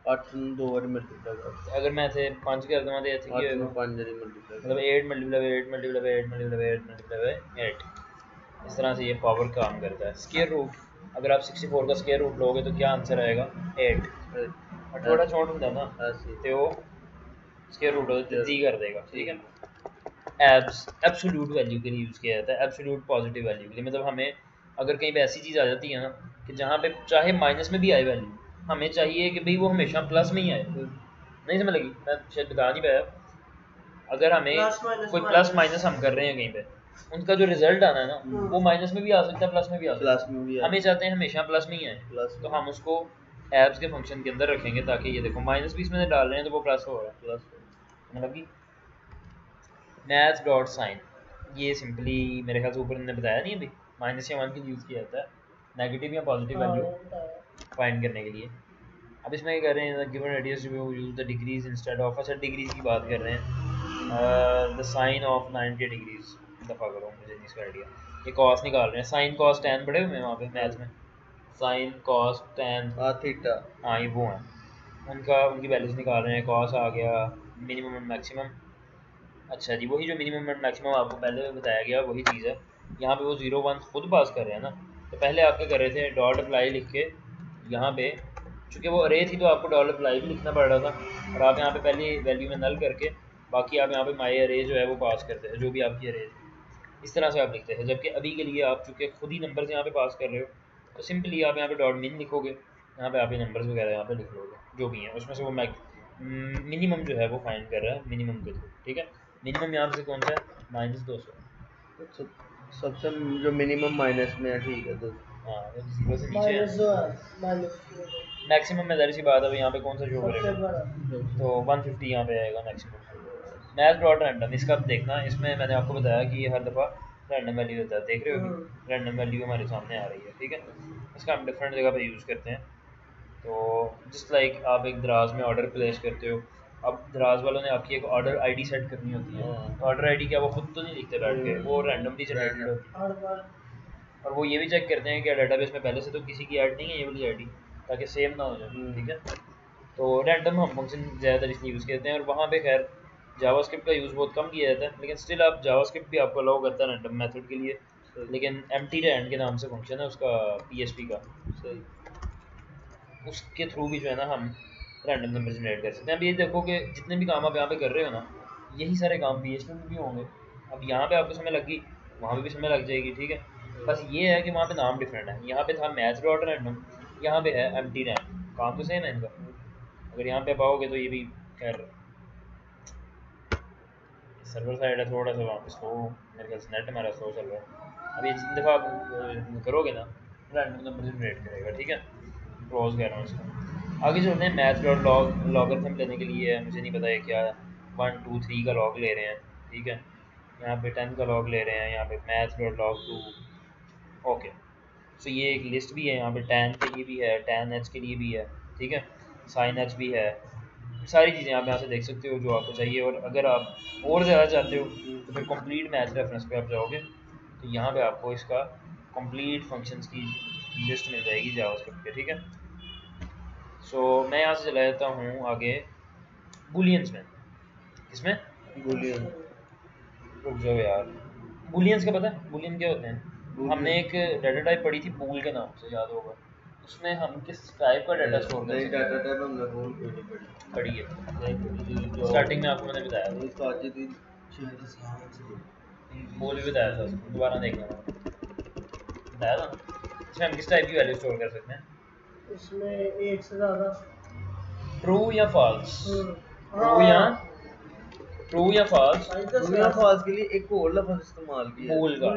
8 2 बार मल्टीप्लाई कर, अगर मैं इसे 5 कर दूंगा तो ऐसे 8 की में 5 जरी मल्टीप्लाई मतलब 8 मल्टीप्लाई 8 मल्टीप्लाई 8 मल्टीप्लाई 8 मल्टीप्लाई 8, इस तरह से ये पावर काम करता है। स्क्वायर रूट, अगर आप 64 का स्क्वायर रूट लोगे तो क्या आंसर आएगा 8, और थोड़ा छोटा होता है ना ऐसे तो वो स्क्वायर रूट जी कर देगा, ठीक है। एब्स एब्सोल्यूट वैल्यू के लिए यूज़ किया जाता है, एब्सोल्यूट पॉजिटिव वैल्यू के लिए। मतलब हमें अगर कहीं पे ऐसी चीज़ आ जाती है ना कि जहाँ पे चाहे माइनस में भी आए वैल्यू, हमें चाहिए कि भाई वो हमेशा प्लस में ही आए। नहीं समझ लगी? मैं शायद बता नहीं पाया। अगर हमें कोई प्लस माइनस हम कर रहे हैं कहीं पे, उनका जो रिजल्ट आना है ना वो माइनस में भी आ सकता है, प्लस में भी आ सकता प्लस में भी है। आ हमें चाहते हैं हमेशा प्लस में ही आए, प्लस तो हम उसको एब्स के फंक्शन के अंदर रखेंगे ताकि ये देखो माइनस भी इसमें डाल रहे हैं तो वो प्लस हो रहा है। प्लस मतलब कि मैथ डॉट साइन, ये सिंपली मेरे ख्याल से ऊपर इन्होंने बताया नहीं अभी, माइनस या 1 के लिए यूज़ किया जाता है नेगेटिव या पॉजिटिव वैल्यू फाइंड करने के लिए। अब इसमें क्या कर रहे हैं, given radius use the degrees instead of, अच्छा डिग्रीज की बात कर रहे हैं, द साइन ऑफ 90 डिग्रीज, दफ़ा करो मुझे नहीं इसका आइडिया। ये कॉस निकाल रहे हैं, साइन कॉस टैन बड़े हुए हैं वहाँ पे मैथ में, साइन कॉस टैन, थीटा, हाँ ये वो हैं, उनकी वैल्यूज निकाल रहे हैं। कॉस आ गया मिनिमम एंड मैक्सिमम, अच्छा जी वही जो मिनिमम एंड मैक्सिमम आपको पहले बताया गया वही चीज़ है। यहाँ पे वो 0 1 खुद पास कर रहे हैं ना, तो पहले आप क्या कर रहे थे डॉट अप्लाई लिख के यहाँ पे, चूँकि वो अरे थी तो आपको डॉट अप्लाई भी लिखना पड़ रहा था, और आप यहाँ पे पहली वैल्यू में नल करके बाकी आप यहाँ पे माई अरे जो है वो पास करते थे, जो भी आपकी अरे थी इस तरह से आप लिखते थे। जबकि अभी के लिए आप चूँकि खुद ही नंबर यहाँ पे पास कर रहे हो तो सिंपली आप यहाँ पे डॉट मिन लिखोगे, यहाँ पे आप ये नंबर्स वगैरह यहाँ पे लिख लोगे जो भी हैं उसमें से वो मिनिमम जो है वो फाइंड कर रहा है मिनिमम के थ्रू, ठीक है। मिनिमम यहाँ से कौन सा है -200, सबसे जो मिनिमम माइनस में है, ठीक है। तो हाँ वो 0 से नीचे है। मैक्सिमम में ज़ाहिर सी बात है यहाँ पे कौन सा शो करेगा, तो 150 यहाँ पे आएगा मैक्सिमम। मैथ डॉट रैंडम, इसका देखना, इसमें मैंने आपको बताया कि ये हर दफ़ा रैंडम वैल्यू देता है, देख रहे हो कि रैंडम वैल्यू हमारे सामने आ रही है, ठीक है। इसका हम डिफरेंट जगह पे यूज़ करते हैं। तो जस्ट लाइक आप एक दराज में ऑर्डर प्लेस करते हो, अब दराज वालों ने आपकी एक ऑर्डर आईडी सेट करनी होती है, तो ऑर्डर आईडी क्या वो खुद तो नहीं लिखते बैठ के, वो रैंडमली जनरेटेड होती है, और वो ये भी चेक करते हैं कि डेटाबेस में पहले से तो किसी की ऐड नहीं है ये वाली आईडी, ताकि सेम ना हो जाए, ठीक है। तो रैंडम हम फंक्शन ज़्यादातर इसलिए यूज़ करते हैं, और वहाँ पे खैर जावास्क्रिप्ट का यूज़ बहुत कम किया जाता है, लेकिन स्टिल आप जावास्क्रिप्ट भी आपको अलाउ करता है रैंडम मेथड के लिए, लेकिन एम्प्टी रैंड के नाम से फंक्शन है उसका PHP का, उसके थ्रू भी जो है ना हम रैंडम नंबर जनरेट कर सकते हैं। अब ये देखो कि जितने भी काम आप यहाँ पे कर रहे हो ना, यही सारे काम PHP में भी होंगे। अब यहाँ पे आपको समय लगी, वहाँ पे भी समय लग जाएगी, ठीक है। बस ये है कि वहाँ पे नाम डिफरेंट है, यहाँ पे था मैथ डॉट रैंडम, यहाँ पे है एम्प्टी रैंड, काम तो सेम है इनका। अगर यहाँ पे पाओगे तो ये भी खैर सर्वर साइड है थोड़ा सा, वहाँ पे स्लो मेरे ख्याल से नेट हमारा स्लो चल रहा है। अब ये जितनी दफ़ा आप करोगे ना रैंडम नंबर जनरेट करेगा, ठीक है। क्लोज कर रहा हूँ इसको, आगे चलते हैं। मैथ डॉट लॉगरिथम लेने के लिए मुझे नहीं पता है क्या 1 2 3 का लॉग ले रहे हैं, ठीक है। यहाँ पे 10 का लॉग ले रहे हैं, यहाँ पे math.log2। ओके, सो ये एक लिस्ट भी है, यहाँ पे tan के लिए भी है, tan h के लिए भी है, ठीक है, sin h भी है, सारी चीज़ें आप यहाँ से देख सकते हो जो आपको चाहिए। और अगर आप और ज़्यादा चाहते हो तो फिर कंप्लीट मैथ रेफरेंस पे आप जाओगे तो यहाँ पे आपको इसका कंप्लीट फंक्शंस की लिस्ट मिल जाएगी जावास्क्रिप्ट पे, ठीक है। सो मैं यहाँ से चला जाता हूँ आगे बूलियंस में। किसमें? बूलियन। रुक जाओ यार, बूलियंस का पता है? बूलियन क्या होते हैं? हमने एक डाटा टाइप पढ़ी थी बूल के नाम से, याद होगा। उसमें हम किस टाइप का डाटा स्टोर कर सकते हैं? डाटा टाइप हमने बूल को नहीं पढ़ी है पढ़ी। स्टार्टिंग में आपको मैंने बताया था, इसका आज दिन बूल भी बताया था, उसको दोबारा देखना बताया था। इसमें हम किस टाइप की वैल्यू स्टोर कर सकते हैं? इसमें एक से ज़्यादा ट्रू या फॉल्स? ट्रू या फॉल्स? दुनिया फॉल्स के लिए एक और लफ्ज़ इस्तेमाल किया है। बूल का,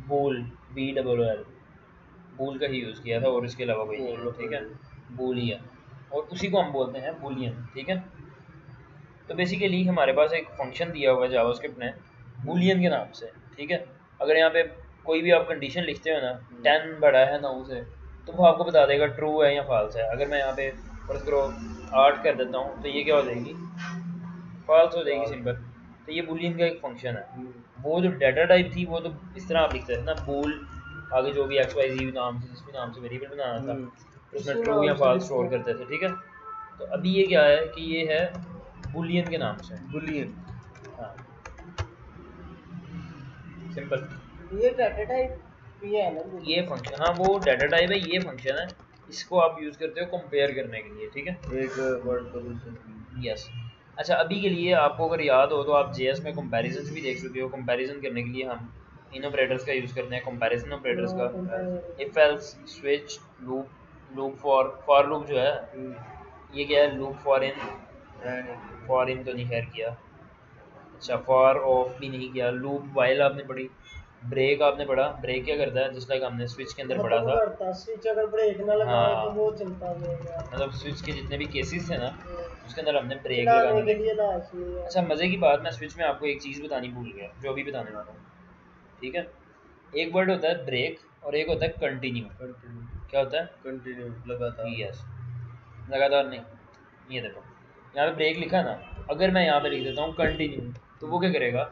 बूल BOOL बूल का ही यूज़ किया था और इसके अलावा कोई नहीं, ठीक है, बूलियन, और उसी को हम बोलते हैं बूलियन, ठीक है। तो बेसिकली हमारे पास एक फंक्शन दिया हुआ है जावास्क्रिप्ट ने बूलियन के नाम से, ठीक है। अगर यहाँ पे कोई भी आप कंडीशन लिखते हो ना, 10 बड़ा है 9 से, तो वो आपको बता देगा ट्रू है या फॉल्स है। अगर मैं यहाँ पे फर्ज करो 8 कर देता हूँ तो ये क्या हो जाएगी? फॉल्स हो जाएगी, सिंपल। तो ये बूलियन का एक फंक्शन है। वो जो डाटा टाइप थी वो तो इस तरह आप लिखते थे ना, बूल आगे जो भी XYZ नाम से, जिस भी नाम से वेरिएबल बनाना था, तो उसमें ट्रू या फॉल्स स्टोर करते थे, ठीक है। तो अभी ये क्या है कि ये है बूलियन के नाम से, बुलियन। हाँ, सिंपल। ये डाटा टाइप भी है ना, ये फंक्शन, हाँ वो डाटा टाइप है, ये फंक्शन है, इसको आप यूज़ करते हो कंपेयर करने के लिए, ठीक है। एक वर्ड सॉल्यूशन। यस। अच्छा, अभी के लिए आपको अगर याद हो तो आप JS में कंपैरिजंस भी देख सकते हो। कंपैरिजन करने के लिए हम इन ऑपरेटर्स का यूज़ करते हैं, कंपैरिजन ऑपरेटर्स का। If else, switch, loop, loop for loop जो है ये क्या है? लूप फॉर इन तो नहीं खैर किया। अच्छा, फॉर ऑफ भी नहीं किया। लूप वाइल आपने पढ़ी। ब्रेक आपने पढ़ा। ब्रेक क्या करता है? जिस लाइक हमने स्विच के अंदर पढ़ा था, स्विच अगर ब्रेक ना लगाए तो वो चलता रहेगा। मतलब स्विच के जितने भी केसेस थे ना उसके अंदर हमने ब्रेक चलाने लगाने के लिए लाजमी है। अच्छा, मज़े की बात, मैं स्विच में आपको एक चीज़ बतानी भूल गया जो अभी बताने वाला हूँ, ठीक है। एक वर्ड होता है ब्रेक और एक होता है कंटिन्यू। क्या होता है? कंटिन्यू, लगातार। यस, लगातार नहीं। ये देखो यहाँ पे ब्रेक लिखा ना, अगर मैं यहाँ पे लिख देता हूँ कंटिन्यू तो वो क्या करेगा?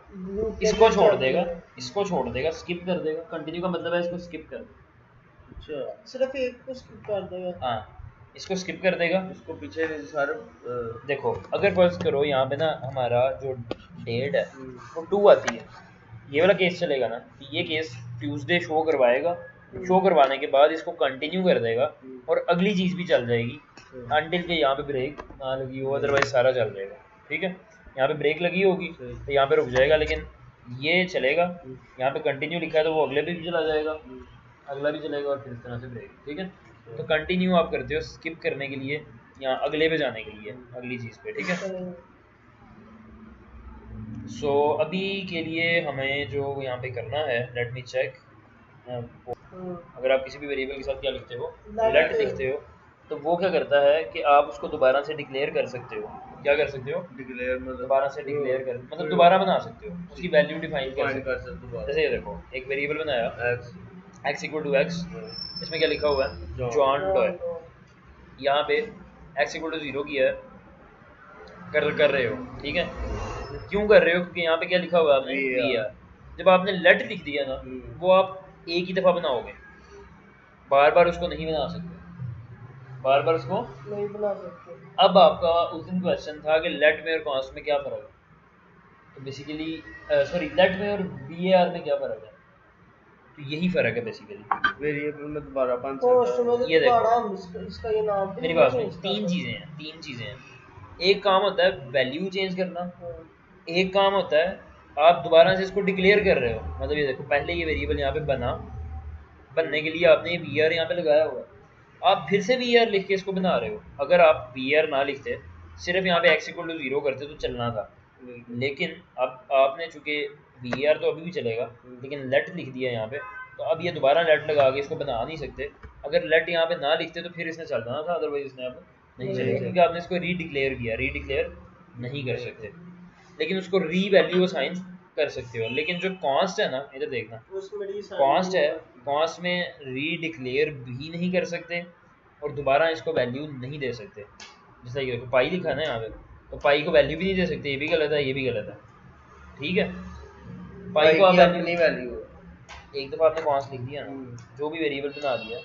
इसको छोड़ देगा, इसको छोड़ देगा, स्किप कर देगा। कंटिन्यू का मतलब है इसको स्किप कर देगा। अच्छा, सिर्फ एक को स्किप कर देगा। हाँ, इसको स्किप कर देगा। इसको पीछे नहीं सारे देखो अगर फर्ज करो यहाँ पे ना हमारा जो डेट है वो 2 आती है, ये वाला केस चलेगा ना, ये केस ट्यूसडे शो करवाएगा। शो करवाने के बाद इसको कंटिन्यू कर देगा और अगली चीज़ भी चल जाएगी अनटिल के यहाँ पे ब्रेक ना लगी हो, अदरवाइज सारा चल जाएगा, ठीक है। यहाँ पे ब्रेक लगी होगी तो यहाँ पे रुक जाएगा, लेकिन ये चलेगा। यहाँ पे कंटिन्यू लिखा है तो वो अगले पे भी चला जाएगा, अगला भी चलेगा और फिर इस तरह से ब्रेक, ठीक है। तो कंटिन्यू आप करते हो स्किप करने के लिए या अगले पे जाने के लिए, अगली चीज़ पे, ठीक है। सो अभी के लिए हमें जो यहाँ पे करना है, लेट मी चेक। अगर आप किसी भी वेरिएबल के साथ क्या लिखते हो, लेट लिखते हो, तो वो क्या करता है कि आप उसको दोबारा से डिक्लेयर कर सकते हो। क्या कर सकते हो? डिक्लेयर मतलब दोबारा से डिक्लेयर कर, मतलब दोबारा बना सकते हो, उसकी वैल्यू डिफाइन कर सकते सकते हो। जैसे ये देखो, एक वेरिएबल बनाया x इक्वल टू x, इसमें क्या लिखा हुआ है? John doe. यहाँ पे x इक्वल टू 0 किया है, कर रहे हो, ठीक है। क्यों कर रहे हो? क्योंकि यहाँ पे क्या लिखा हुआ है आपने? VR। जब आपने लेट लिख दिया ना, वो आप एक ही दफ़ा बनाओगे, बार बार उसको नहीं बना सकते, बार बार उसको नहीं बना सकते। अब आपका उस दिन क्वेश्चन था कि लेट में और कॉन्स्ट में क्या फ़र्क है, तो बेसिकली सॉरी लेट में और VAR में क्या फ़र्क है, तो यही फ़र्क है बेसिकली। वेरिएबल में दोबारा पोस्ट में ये देखो, दोबारा हम इसका ये नाम मेरी बात सुनो, तीन चीज़ें हैं। एक काम होता है वैल्यू चेंज करना, एक काम होता है आप दोबारा से इसको डिक्लेयर कर रहे हो। मतलब ये देखो, पहले ये वेरिएबल यहाँ पे बनने के लिए आपने ये VR यहाँ पे लगाया हुआ है, आप फिर से VR लिख के इसको बना रहे हो। अगर आप VR ना लिखते, सिर्फ यहाँ पे x इक्वल टू 0 करते तो चलना था, लेकिन अब आपने चूंकि VR तो अभी भी चलेगा, लेकिन लेट लिख दिया यहाँ पे, तो अब ये दोबारा लेट लगा के इसको बना नहीं सकते। अगर लेट यहाँ पे ना लिखते तो फिर इसने चलना था, अदरवाइज इसने अब नहीं चलेगा, क्योंकि आपने इसको रीडिक्लेयर किया। रीडिक्लेयर नहीं कर सकते, लेकिन उसको री वैल्यू असाइन कर सकते हो। लेकिन जो कॉन्स्ट है ना, इधर देखना, उसमें कॉन्स्ट है, कॉन्स्ट में रीडिक्लेयर भी नहीं कर सकते और दोबारा इसको वैल्यू नहीं दे सकते। जैसा कि देखो पाई लिखा है ना यहाँ पे, तो पाई को वैल्यू भी नहीं दे सकते, ये भी गलत है, ये भी गलत है, ठीक है। पाई को आप अपनी वैल्यू एक दफ़ा आपने कॉन्स्ट लिख दिया ना, जो भी वेरिएबल बना दिया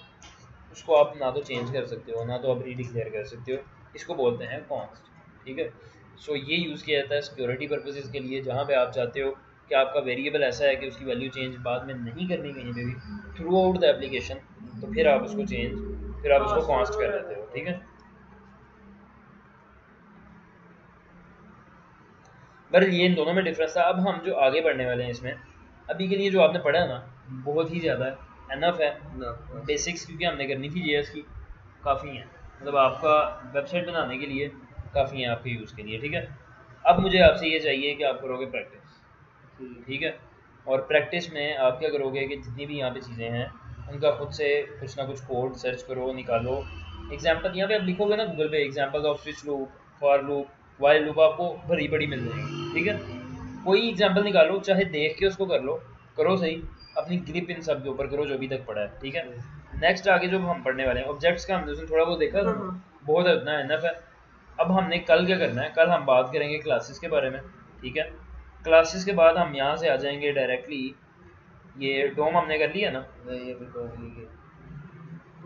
उसको आप ना तो चेंज कर सकते हो ना तो आप रीडिक्लेयर कर सकते हो, इसको बोलते हैं कॉन्स्ट, ठीक है। सो ये यूज़ किया जाता है सिक्योरिटी पर्पसेस के लिए, जहाँ पे आप चाहते हो कि आपका वेरिएबल ऐसा है कि उसकी वैल्यू चेंज बाद में नहीं करनी कहीं पे भी थ्रू आउट द एप्लीकेशन, तो फिर आप उसको फिर आप उसको कॉन्स्ट कर देते हो, ठीक है। पर ये इन दोनों में डिफरेंस था। अब हम जो आगे बढ़ने वाले हैं इसमें, अभी के लिए जो आपने पढ़ा है ना बहुत ही ज़्यादा एनफ है, बेसिक्स क्योंकि हमने करनी थी जेएस की, काफ़ी हैं, मतलब आपका वेबसाइट बनाने के लिए काफ़ी हैं आपके यूज़ के लिए, ठीक है। अब मुझे आपसे ये चाहिए कि आप करोगे प्रैक्टिस, ठीक है। और प्रैक्टिस में आप क्या करोगे कि जितनी भी यहाँ पे चीज़ें हैं उनका खुद से कुछ ना कुछ कोड सर्च करो, निकालो। एग्जाम्पल यहाँ पे आप लिखोगे ना गूगल पे, example off switch loop, for loop, while loop, आपको भरी बड़ी मिल जाएगी, ठीक है। कोई एग्जाम्पल निकालो, चाहे देख के उसको कर लो, करो सही, अपनी ग्रिप इन सब के ऊपर करो जो अभी तक पढ़ा है, ठीक है। नेक्स्ट आगे जो हम पढ़ने वाले हैं ऑब्जेक्ट्स का, हमने उसमें थोड़ा बहुत देखा, बहुत है, उतना एनफ है। अब हमने कल क्या करना है, कल हम बात करेंगे क्लासेस के बारे में, ठीक है। क्लासेस के बाद हम यहाँ से आ जाएंगे डायरेक्टली, ये डोम हमने कर लिया ना,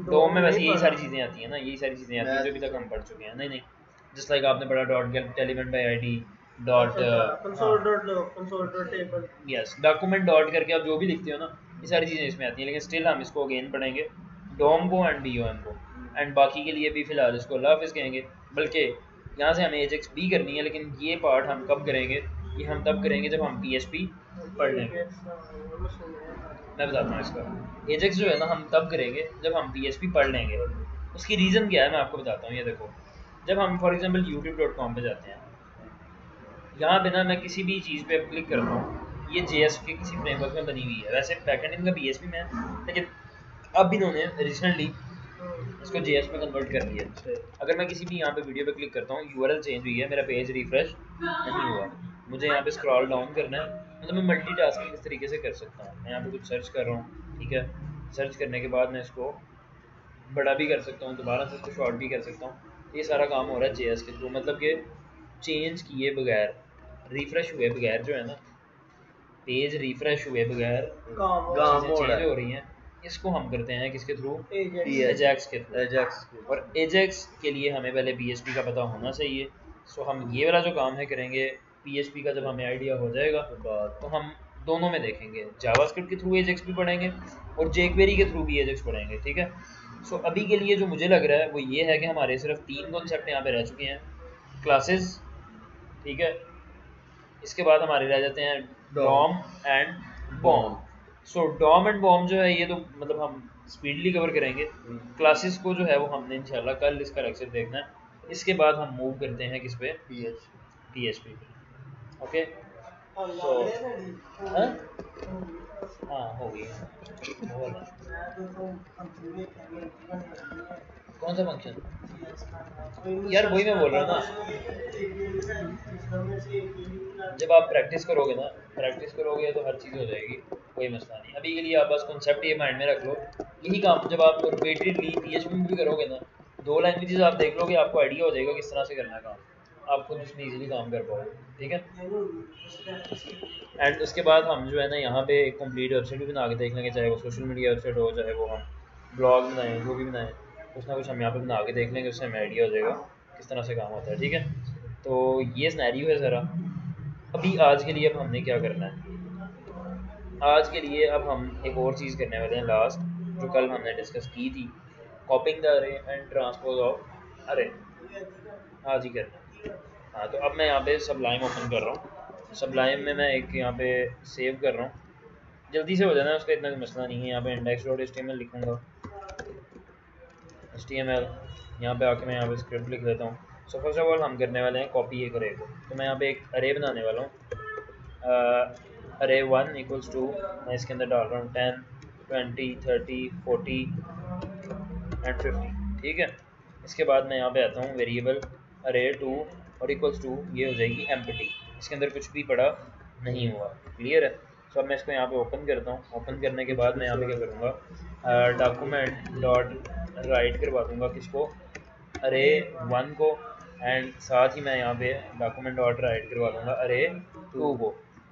डोम में वैसे यही सारी चीज़ें आती हैं ना, यही सारी चीज़ें आती हैं जो अभी तक हम पढ़ चुके हैं। नहीं नहीं, जस्ट लाइक आपने पढ़ा dot gate element by ID, dot yes, document dot करके आप जो भी लिखते हो ना, ये सारी चीज़ें इसमें आती हैं, लेकिन स्टिल हम इसको अगेन पढ़ेंगे, डोम को एंड डीओएम को, एंड बाकी के लिए भी फिलहाल इसको अल्लाह हाफिज़ कहेंगे। बल्कि यहाँ से हमें एजेक्स भी करनी है, लेकिन ये पार्ट हम कब करेंगे, ये हम तब करेंगे जब हम PHP पढ़ लेंगे। मैं बताता हूँ इसका, एजेक्स जो है ना हम तब करेंगे जब हम PHP पढ़ लेंगे। उसकी रीज़न क्या है मैं आपको बताता हूँ। ये देखो, जब हम फॉर एग्जांपल youtube.com पे जाते हैं, यहाँ पे ना मैं किसी भी चीज़ पे क्लिक करता हूँ, ये JS के किसी फ्रेमवर्क में बनी हुई है, वैसे बैकएंड इनका PHP में है, लेकिन अब इन्होंने रिसेंटली इसको JS में कन्वर्ट कर दिया। अगर मैं किसी भी यहाँ पे वीडियो पे क्लिक करता हूँ, URL चेंज हुई है, मेरा पेज रिफ्रेश नहीं हुआ, मुझे यहाँ पे स्क्रॉल डाउन करना है, मतलब मैं मल्टीटास्किंग इस तरीके से कर सकता हूँ। मैं यहाँ पे कुछ सर्च कर रहा हूँ, ठीक है, सर्च करने के बाद मैं इसको बड़ा भी कर सकता हूँ, दोबारा से इसको शॉर्ट भी कर सकता हूँ। ये सारा काम हो रहा है JS के थ्रू, मतलब कि चेंज किए बगैर, रिफ्रेश हुए बगैर जो है ना, पेज रिफ्रेश हुए बगैर चीज़ें चेंज हो रही हैं, इसको हम करते हैं किसके थ्रू, एजेक्स के थ्रू। और एजेक्स के लिए हमें पहले PHP का पता होना चाहिए। सो हम ये वाला जो काम है करेंगे, PHP का जब हमें आइडिया हो जाएगा तो हम दोनों में देखेंगे, जावास्क्रिप्ट के थ्रू एजेक्स भी पढ़ेंगे और jQuery के थ्रू भी एजेक्स पढ़ेंगे, ठीक है। सो अभी के लिए जो मुझे लग रहा है वो ये है कि हमारे सिर्फ 3 कॉन्सेप्ट यहाँ पे रह चुके हैं, क्लासेस, ठीक है, इसके बाद हमारे रह जाते हैं dom and bom. So dom and bom जो है ये तो मतलब हम स्पीडली कवर करेंगे, क्लासेस को जो है वो हमने इंशाल्लाह कल इसका लेक्चर देखना है। इसके बाद हम मूव करते हैं किस पे, PHP पे, ओके। तो हाँ हो गई, कौन सा फंक्शन यार, वही मैं बोल रहा हूँ ना, जब आप प्रैक्टिस करोगे ना, प्रैक्टिस करोगे तो हर चीज़ हो जाएगी, कोई मसला नहीं। अभी के लिए आप बस कॉन्सेप्ट ये माइंड में रख लो, यही काम जब आप रिपीटेडली PHP में भी करोगे ना, 2 लैंग्वेजेस आप देख लोगे, आपको आइडिया हो जाएगा किस तरह से करना है काम, आप खुद उसमें ईजिली काम कर पाओगे, ठीक है। एंड उसके बाद हम जो है ना यहाँ पे एक कंप्लीट वेबसाइट भी बना के देख लेंगे, चाहे वो सोशल मीडिया वेबसाइट हो, चाहे वो हम ब्लॉग बनाएं, जो भी बनाएं, कुछ ना कुछ हम यहाँ पे बना के देख लेंगे, उससे हमें आइडिया हो जाएगा किस तरह से काम होता है, ठीक है। तो ये सिनेरियो है ज़रा। अभी आज के लिए अब हमने क्या करना है, आज के लिए अब हम एक और चीज़ करने वाले हैं लास्ट, जो कल हमने डिस्कस की थी, कॉपिंग द अरे एंड ट्रांसपोज ऑफ अरे, आज ही करना है। हाँ, तो अब मैं यहाँ पे सबलाइम ओपन कर रहा हूँ, सबलाइम में मैं एक यहाँ पे सेव कर रहा हूँ, जल्दी से हो जाना है, उसका इतना मसला नहीं है। यहाँ पे index.html लिखूँगा, HTML, यहाँ पे आके मैं यहाँ पे स्क्रिप्ट लिख देता हूँ। सो फर्स्ट ऑफ ऑल हम करने वाले हैं कॉपी एक अरे को, तो मैं यहाँ पे एक अरे बनाने वाला हूँ, अरे 1 इक्वल्स टू, मैं इसके अंदर डाल रहा हूँ 10, 20, 30, 40 एंड 50, ठीक है। इसके बाद मैं यहाँ पे आता हूँ वेरिएबल अरे 2 और इक्वल्स टू, ये हो जाएगी एम्प्टी, इसके अंदर कुछ भी पड़ा नहीं हुआ। क्लियर है? तो अब मैं इसको यहाँ पे ओपन करता हूँ। ओपन करने के बाद मैं यहाँ पे क्या करूँगा, डॉक्यूमेंट डॉट राइट करवा दूँगा किसको, अरे 1 को, एंड साथ ही मैं यहाँ पे डॉक्यूमेंट डॉट राइट करवा दूँगा अरे 2 को।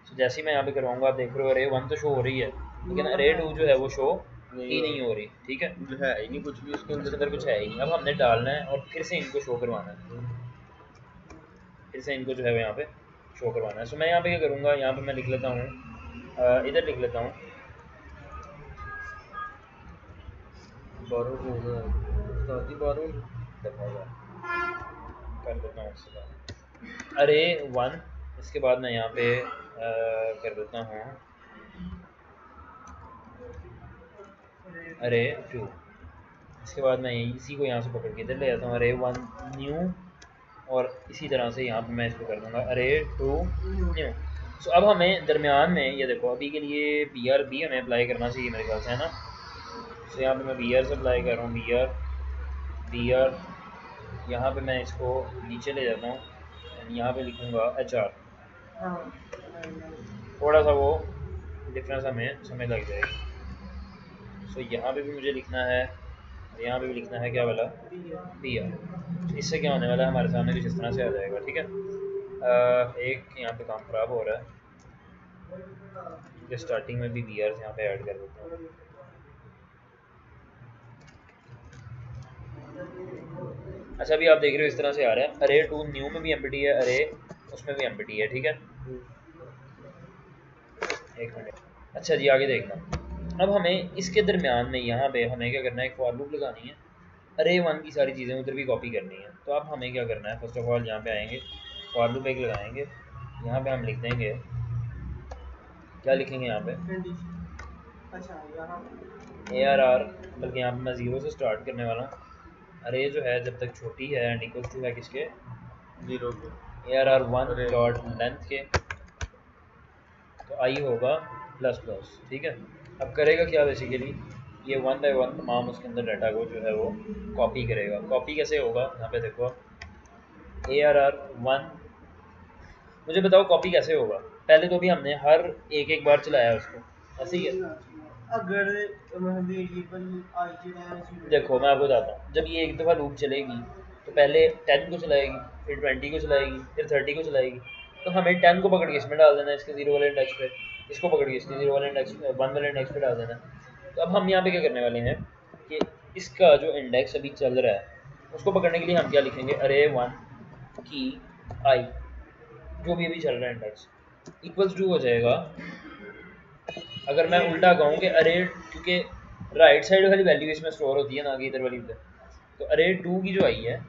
तो जैसे ही मैं यहाँ पे करवाऊँगा आप देख रहे हो अरे 1 तो शो हो रही है, लेकिन अरे 2 जो है वो शो ही नहीं हो रही। ठीक है, जो है ही नहीं कुछ भी उसके अंदर कुछ है ही नहीं। अब हमने डालना है और फिर से इनको शो करवाना है, फिर से इनको जो है वो यहाँ पे शो करवाना है। सो मैं यहाँ पे क्या करूँगा, यहाँ पे मैं लिख लेता हूँ, इधर लिख लेता हूँ 12 हो गया, 12 कर देता हूँ उसके बाद अरे 1, इसके बाद मैं यहाँ पे कर देता हूँ अरे 2, इसके बाद मैं इसी को यहाँ से पकड़ के इधर ले जाता हूँ अरे 1 न्यू, और इसी तरह से यहाँ पे मैं इसको कर दूँगा अरे 2 न्यू। सो अब हमें दरमियान में ये देखो अभी के लिए BRB हमें अप्लाई करना चाहिए मेरे ख्याल से, है ना। सो यहाँ पे मैं BR से अप्लाई कर रहा हूँ, BR यहाँ पे मैं इसको नीचे ले जाता हूँ, यहाँ पे लिखूँगा HR। थोड़ा सा वो डिफरेंस हमें समझ लग जाएगी। सो यहाँ पे भी मुझे लिखना है, यहाँ पे भी लिखना है क्या वाला, BR। इससे क्या होने वाला है, हमारे सामने कुछ इस तरह से आ जाएगा। ठीक है, एक यहाँ पे काम ख़राब हो रहा है, क्योंकि स्टार्टिंग में भी BR यहाँ पे ऐड कर देता हूँ। अच्छा, अभी आप देख रहे हो इस तरह से आ रहा है, अरे 2 न्यू में भी एम्प्टी है, अरे उसमें भी एम्प्टी है। ठीक है, एक मिनट। अच्छा जी, आगे देखना। अब हमें इसके दरमियान में यहाँ पे हमें क्या करना है, एक फॉर लूप लगानी है, अरे 1 की सारी चीज़ें उधर भी कॉपी करनी है। तो अब हमें क्या करना है, फर्स्ट ऑफ ऑल यहाँ पे आएंगे, फॉर लूप एक लगाएंगे, यहाँ पे हम लिख देंगे, क्या लिखेंगे यहाँ पे, ARR, बल्कि यहाँ पे मैं 0 से स्टार्ट करने वाला हूँ। अरे जो है जब तक छोटी है एंड इक्वल टू है किसके, 0 के, ARR 1 डॉट लेंथ के, तो आई होगा ++। ठीक है, अब करेगा क्या, बेसिकली ये 1 बाय 1 तमाम उसके अंदर डाटा को जो है वो कॉपी करेगा। कॉपी कैसे होगा, यहाँ पे देखो ARR 1, मुझे बताओ कॉपी कैसे होगा। पहले तो भी हमने हर एक बार चलाया उसको, ऐसे ही है। अगर वेरिएबल देखो मैं आपको बताता हूँ, जब ये एक दफ़ा लूप चलेगी तो पहले 10 को चलाएगी, फिर 20 को चलाएगी, फिर 30 को चलाएगी। तो हमें 10 को पकड़ के इसमें डाल देना है, इसके 0 वाले इंडेक्स पे, इसको पकड़ के इसके 0 वाले इंडेक्स 1 वाले इंडेक्स पे डाल देना है। तो अब हम यहाँ पे क्या करने वाले हैं कि इसका जो इंडेक्स अभी चल रहा है उसको पकड़ने के लिए हम क्या लिखेंगे, अरे 1 की आई, जो भी अभी चल रहा है इंडेक्स, इक्वल्स टू हो जाएगा, अगर मैं उल्टा कहूँ कि अरे, क्योंकि राइट साइड वाली वैल्यू इसमें स्टोर होती है ना कि इधर वाली उधर, तो अरे 2 की जो आई है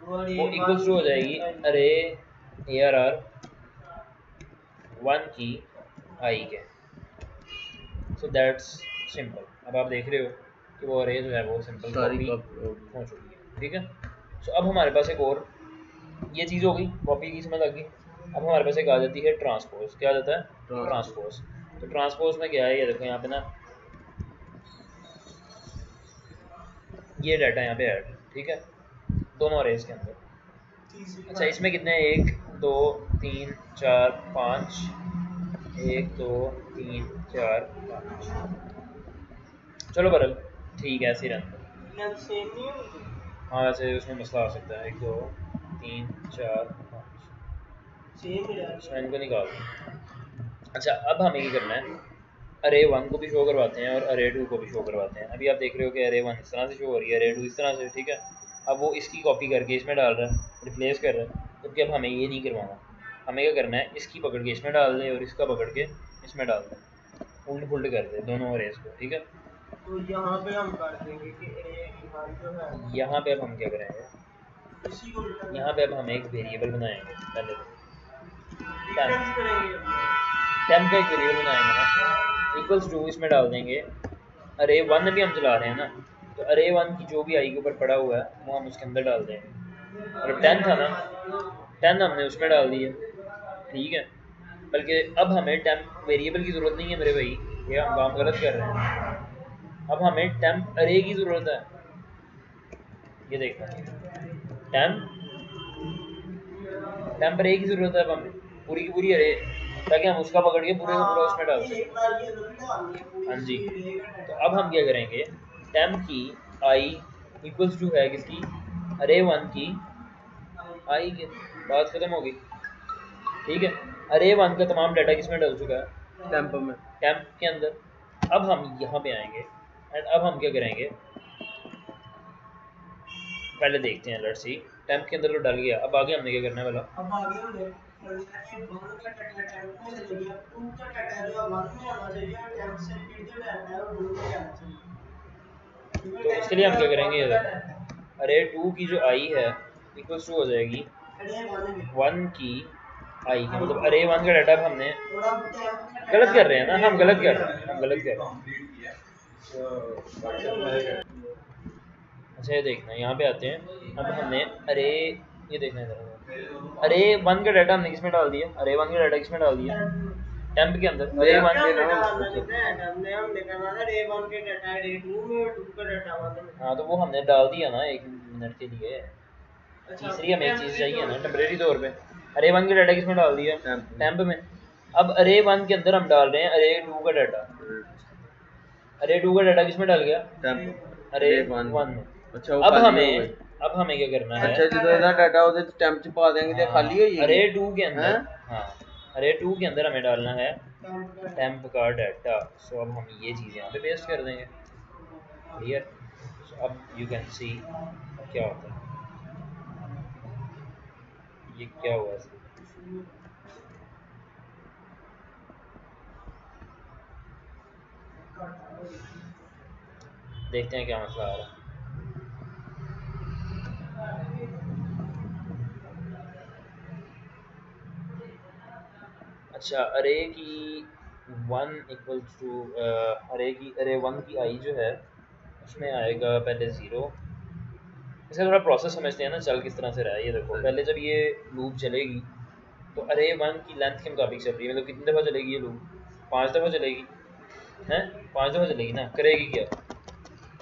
वो इक्वल्स टू हो जाएगी अरे ARR 1 की आई के। So that's simple. अब आप देख रहे हो कि वो अरे जो है वो सिंपल कॉपी हो चुकी है। ठीक है, सो अब हमारे पास एक और ये चीज़ हो गई, कॉपी की समझ लग गई। अब हमारे पास एक आ जाती है ट्रांसपोज। क्या आ जाता है, ट्रांसपोज। तो ट्रांसपोज में क्या है, ये देखो यहाँ पे ना ये डाटा यहाँ पे ऐड, ठीक है, दोनों अरेज के अंदर। अच्छा, इसमें कितने हैं, 1 2 3 4 5, 1 2 3 4 5। चलो बरल ठीक है, ऐसे ही रहता। हाँ वैसे उसमें मसला आ सकता है, 1 2 3 4 5 इनको निकाल दो। अच्छा, अब हमें क्या करना है, अरे 1 को भी शो करवाते हैं और अरे 2 को भी शो करवाते हैं। अभी आप देख रहे हो कि अरे 1 इस तरह से शो हो रही है, अरे 2 इस तरह से। ठीक है, अब वो इसकी कॉपी करके इसमें डाल रहा है, रिप्लेस कर रहा है, जबकि अब हमें ये नहीं करवाना। हमें क्या करना है, इसकी पकड़ के इसमें डाल दे और इसका पकड़ के इसमें डाल दे, उल्ट पुल्ट कर दे दोनों अरेज को। ठीक है, तो यहाँ पे हम कर देंगे कि जो है, यहाँ पे अब हम क्या करेंगे, यहाँ पे अब हम एक वेरिएबल बनाएंगे, पहले तो टेम्प का एक वेरिएबल बनाएंगे ना, इक्वल्स टू इसमें डाल देंगे अरे 1 भी हम चला रहे हैं ना, तो अरे 1 की जो भी आई के ऊपर पड़ा हुआ है वो हम उसके अंदर डाल देंगे। और 10 था ना, 10 हमने उसमें डाल दिया। ठीक है, बल्कि अब हमें टेम्प वेरिएबल की ज़रूरत नहीं है मेरे भाई, ये हम काम गलत कर रहे हैं। अब हमें टेम्प अरे की ज़रूरत है, ये देखना, टेम्प अरे की ज़रूरत है। अब हमें पूरी की पूरी अरे ताकि हम उसका पकड़ के पूरे का पूरा उसमें डाल सकें। एक बार ये लोग डालनी है पूरी हाँ जी। चीज़ तो अब हम क्या करेंगे, टेम्प की आई इक्वल्स टू है किसकी, अरे 1 की आई के, बात खत्म हो गई। ठीक है, अरे 1 का तमाम डाटा किसमें डल चुका है, टेम्प में, टेम्प के अंदर। अब हम यहाँ पे आएंगे एंड अब हम क्या करेंगे, पहले देखते हैं, लेट्स सी, टेम्प के अंदर तो डल गया, अब आगे हमने क्या करना है भला। अब आगे हमने ये 1 का डाटा टेम्प में चले गया, 2 का डाटा जो 1 में आना चाहिए और टेम्प से फिर जो डाटा है वो 2 में आना चाहिए। तो इसके लिए हम क्या करेंगे, ये देखो, अरे 2 की जो आई है इक्वल्स टू हो जाएगी 1 की आई की, मतलब अरे 1 का डाटा हमने गलत कर रहे हैं ना, हम गलत कर रहे हैं, हम गलत कर रहे हैं। अच्छा ये देखना, यहाँ पे आते हैं, अब हमने अरे, ये देखना है, अरे 1 का डाटा हमने किसमें डाल दिया, अरे 1 का डाटा किसमें डाल दिया, टेम्प के अंदर। अरे 1 हाँ तो वो हमने डाल दिया ना 1 मिनट के लिए। तीसरी हमें एक चीज़ चाहिए ना टेम्परेरी तौर पे, अरे 1 का डाटा किसमें डाल दिया, टेम्प में। अब अरे 1 के अंदर हम डाल रहे हैं अरे 2 का डाटा, अरे 2 का डाटा किसमें डाल गया, अरे 1 में। अच्छा अब हमें क्या करना है, अच्छा ਜਦੋਂ ਇਹਦਾ डाटा ਉਹਦੇ ਚ ਟੈਂਪ ਚ ਪਾ ਦੇंगे ਤੇ खाली हो जाएगी। अरे 2 के अंदर, हाँ अरे 2 के अंदर हमें डालना है टेम्प का डाटा। सो अब हम ये चीज़ यहाँ पे पेस्ट कर देंगे, क्लियर। सो अब यू कैन सी क्या होता है, ये क्या हुआ इसमें, देखते हैं क्या मसला आ रहा है। अच्छा अरे की 1 इक्वल्स टू अरे 1 की आई जो है उसमें आएगा पहले 0। इसका थोड़ा प्रोसेस समझते हैं ना, चल किस तरह से रहा है। ये देखो, पहले जब ये लूप चलेगी तो अरे 1 की लेंथ के मुताबिक चल रही है, मतलब कितनी दफ़ा चलेगी ये लूप, 5 दफ़ा चलेगी, हैं 5 दफ़ा चलेगी ना। करेगी क्या,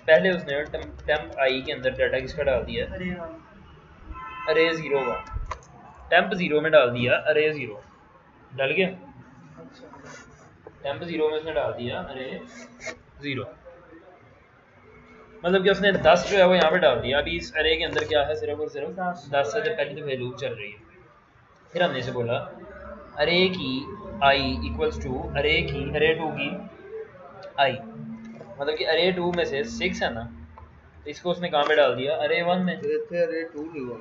पहले उसने टेम्प आई के अंदर डाटा किसका डाल दिया, अरे 0 का, टेम्प 0 में डाल दिया, अरे 0 डल गया, टेम्प 0 में उसने डाल दिया अरे 0, मतलब कि उसने 10 जो है वो यहाँ पे डाल दिया। अभी इस अरे के अंदर क्या है, सिर्फ और सिर्फ 10 से, जब पहली तो वैल्यू चल रही है। फिर हमने इसे बोला अरे की आई इक्वल्स टू अरे 2 की आई, मतलब कि अरे 2 में से 6 है ना, तो इसको उसने कहाँ पे डाल दिया, अरे 1 में। ਇੱਥੇ अरे 2 लिखो,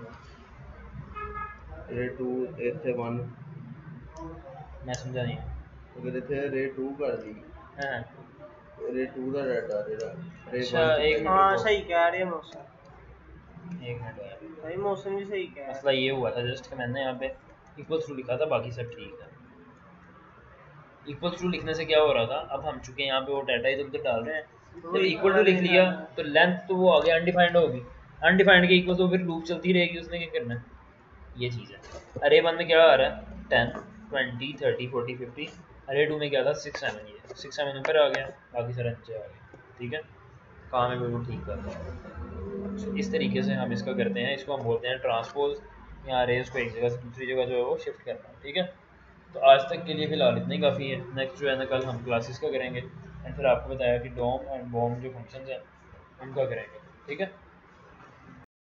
अरे 2 ਇੱਥੇ 1, मैं समझा नहीं, अगर ਇੱਥੇ अरे 2 कर दी, हाँ अरे 2 ਦਾ डाटा ਜਿਹੜਾ अरे 1 अच्छा एक हाँ मिनट, सही कह रहे हैं मौसम, एक मिनट भाई मौसम भी सही कह रहा है। मसला ये हुआ था जस्ट कि मैंने यहाँ पे इक्वल्स टू लिखा था, बाकी सब ठीक है। इक्वल्स टू लिखने से क्या हो रहा था, अब हम चूंकि यहाँ पे वो डाटा इधर उधर डाल रहे हैं, जब इक्वल टू लिख लिया तो लेंथ तो वो आगे अनडिफाइंड होगी, अनडिफाइंड के इक्वल तो फिर लूप चलती रहेगी, उसने क्या करना है, ये चीज़ है। अरे 1 में क्या आ रहा है 10 20 30 40 50, अरे 2 में क्या था 6 7, ये 6 7 ऊपर आ गया, बाकी सारा नीचे आ गया, ठीक है। काम है बिल्कुल ठीक कर रहा है। इस तरीके से हम इसका करते हैं, इसको हम बोलते हैं ट्रांसपोज, या अरेज को एक जगह से दूसरी जगह जो है वो शिफ्ट करना, ठीक है। तो आज तक के लिए फ़िलहाल इतना ही काफ़ी है। नेक्स्ट जो है ना कल हम क्लासेस का करेंगे एंड फिर आपको बताया कि डोम एंड बॉम जो फंक्शंस हैं उनका करेंगे, ठीक है।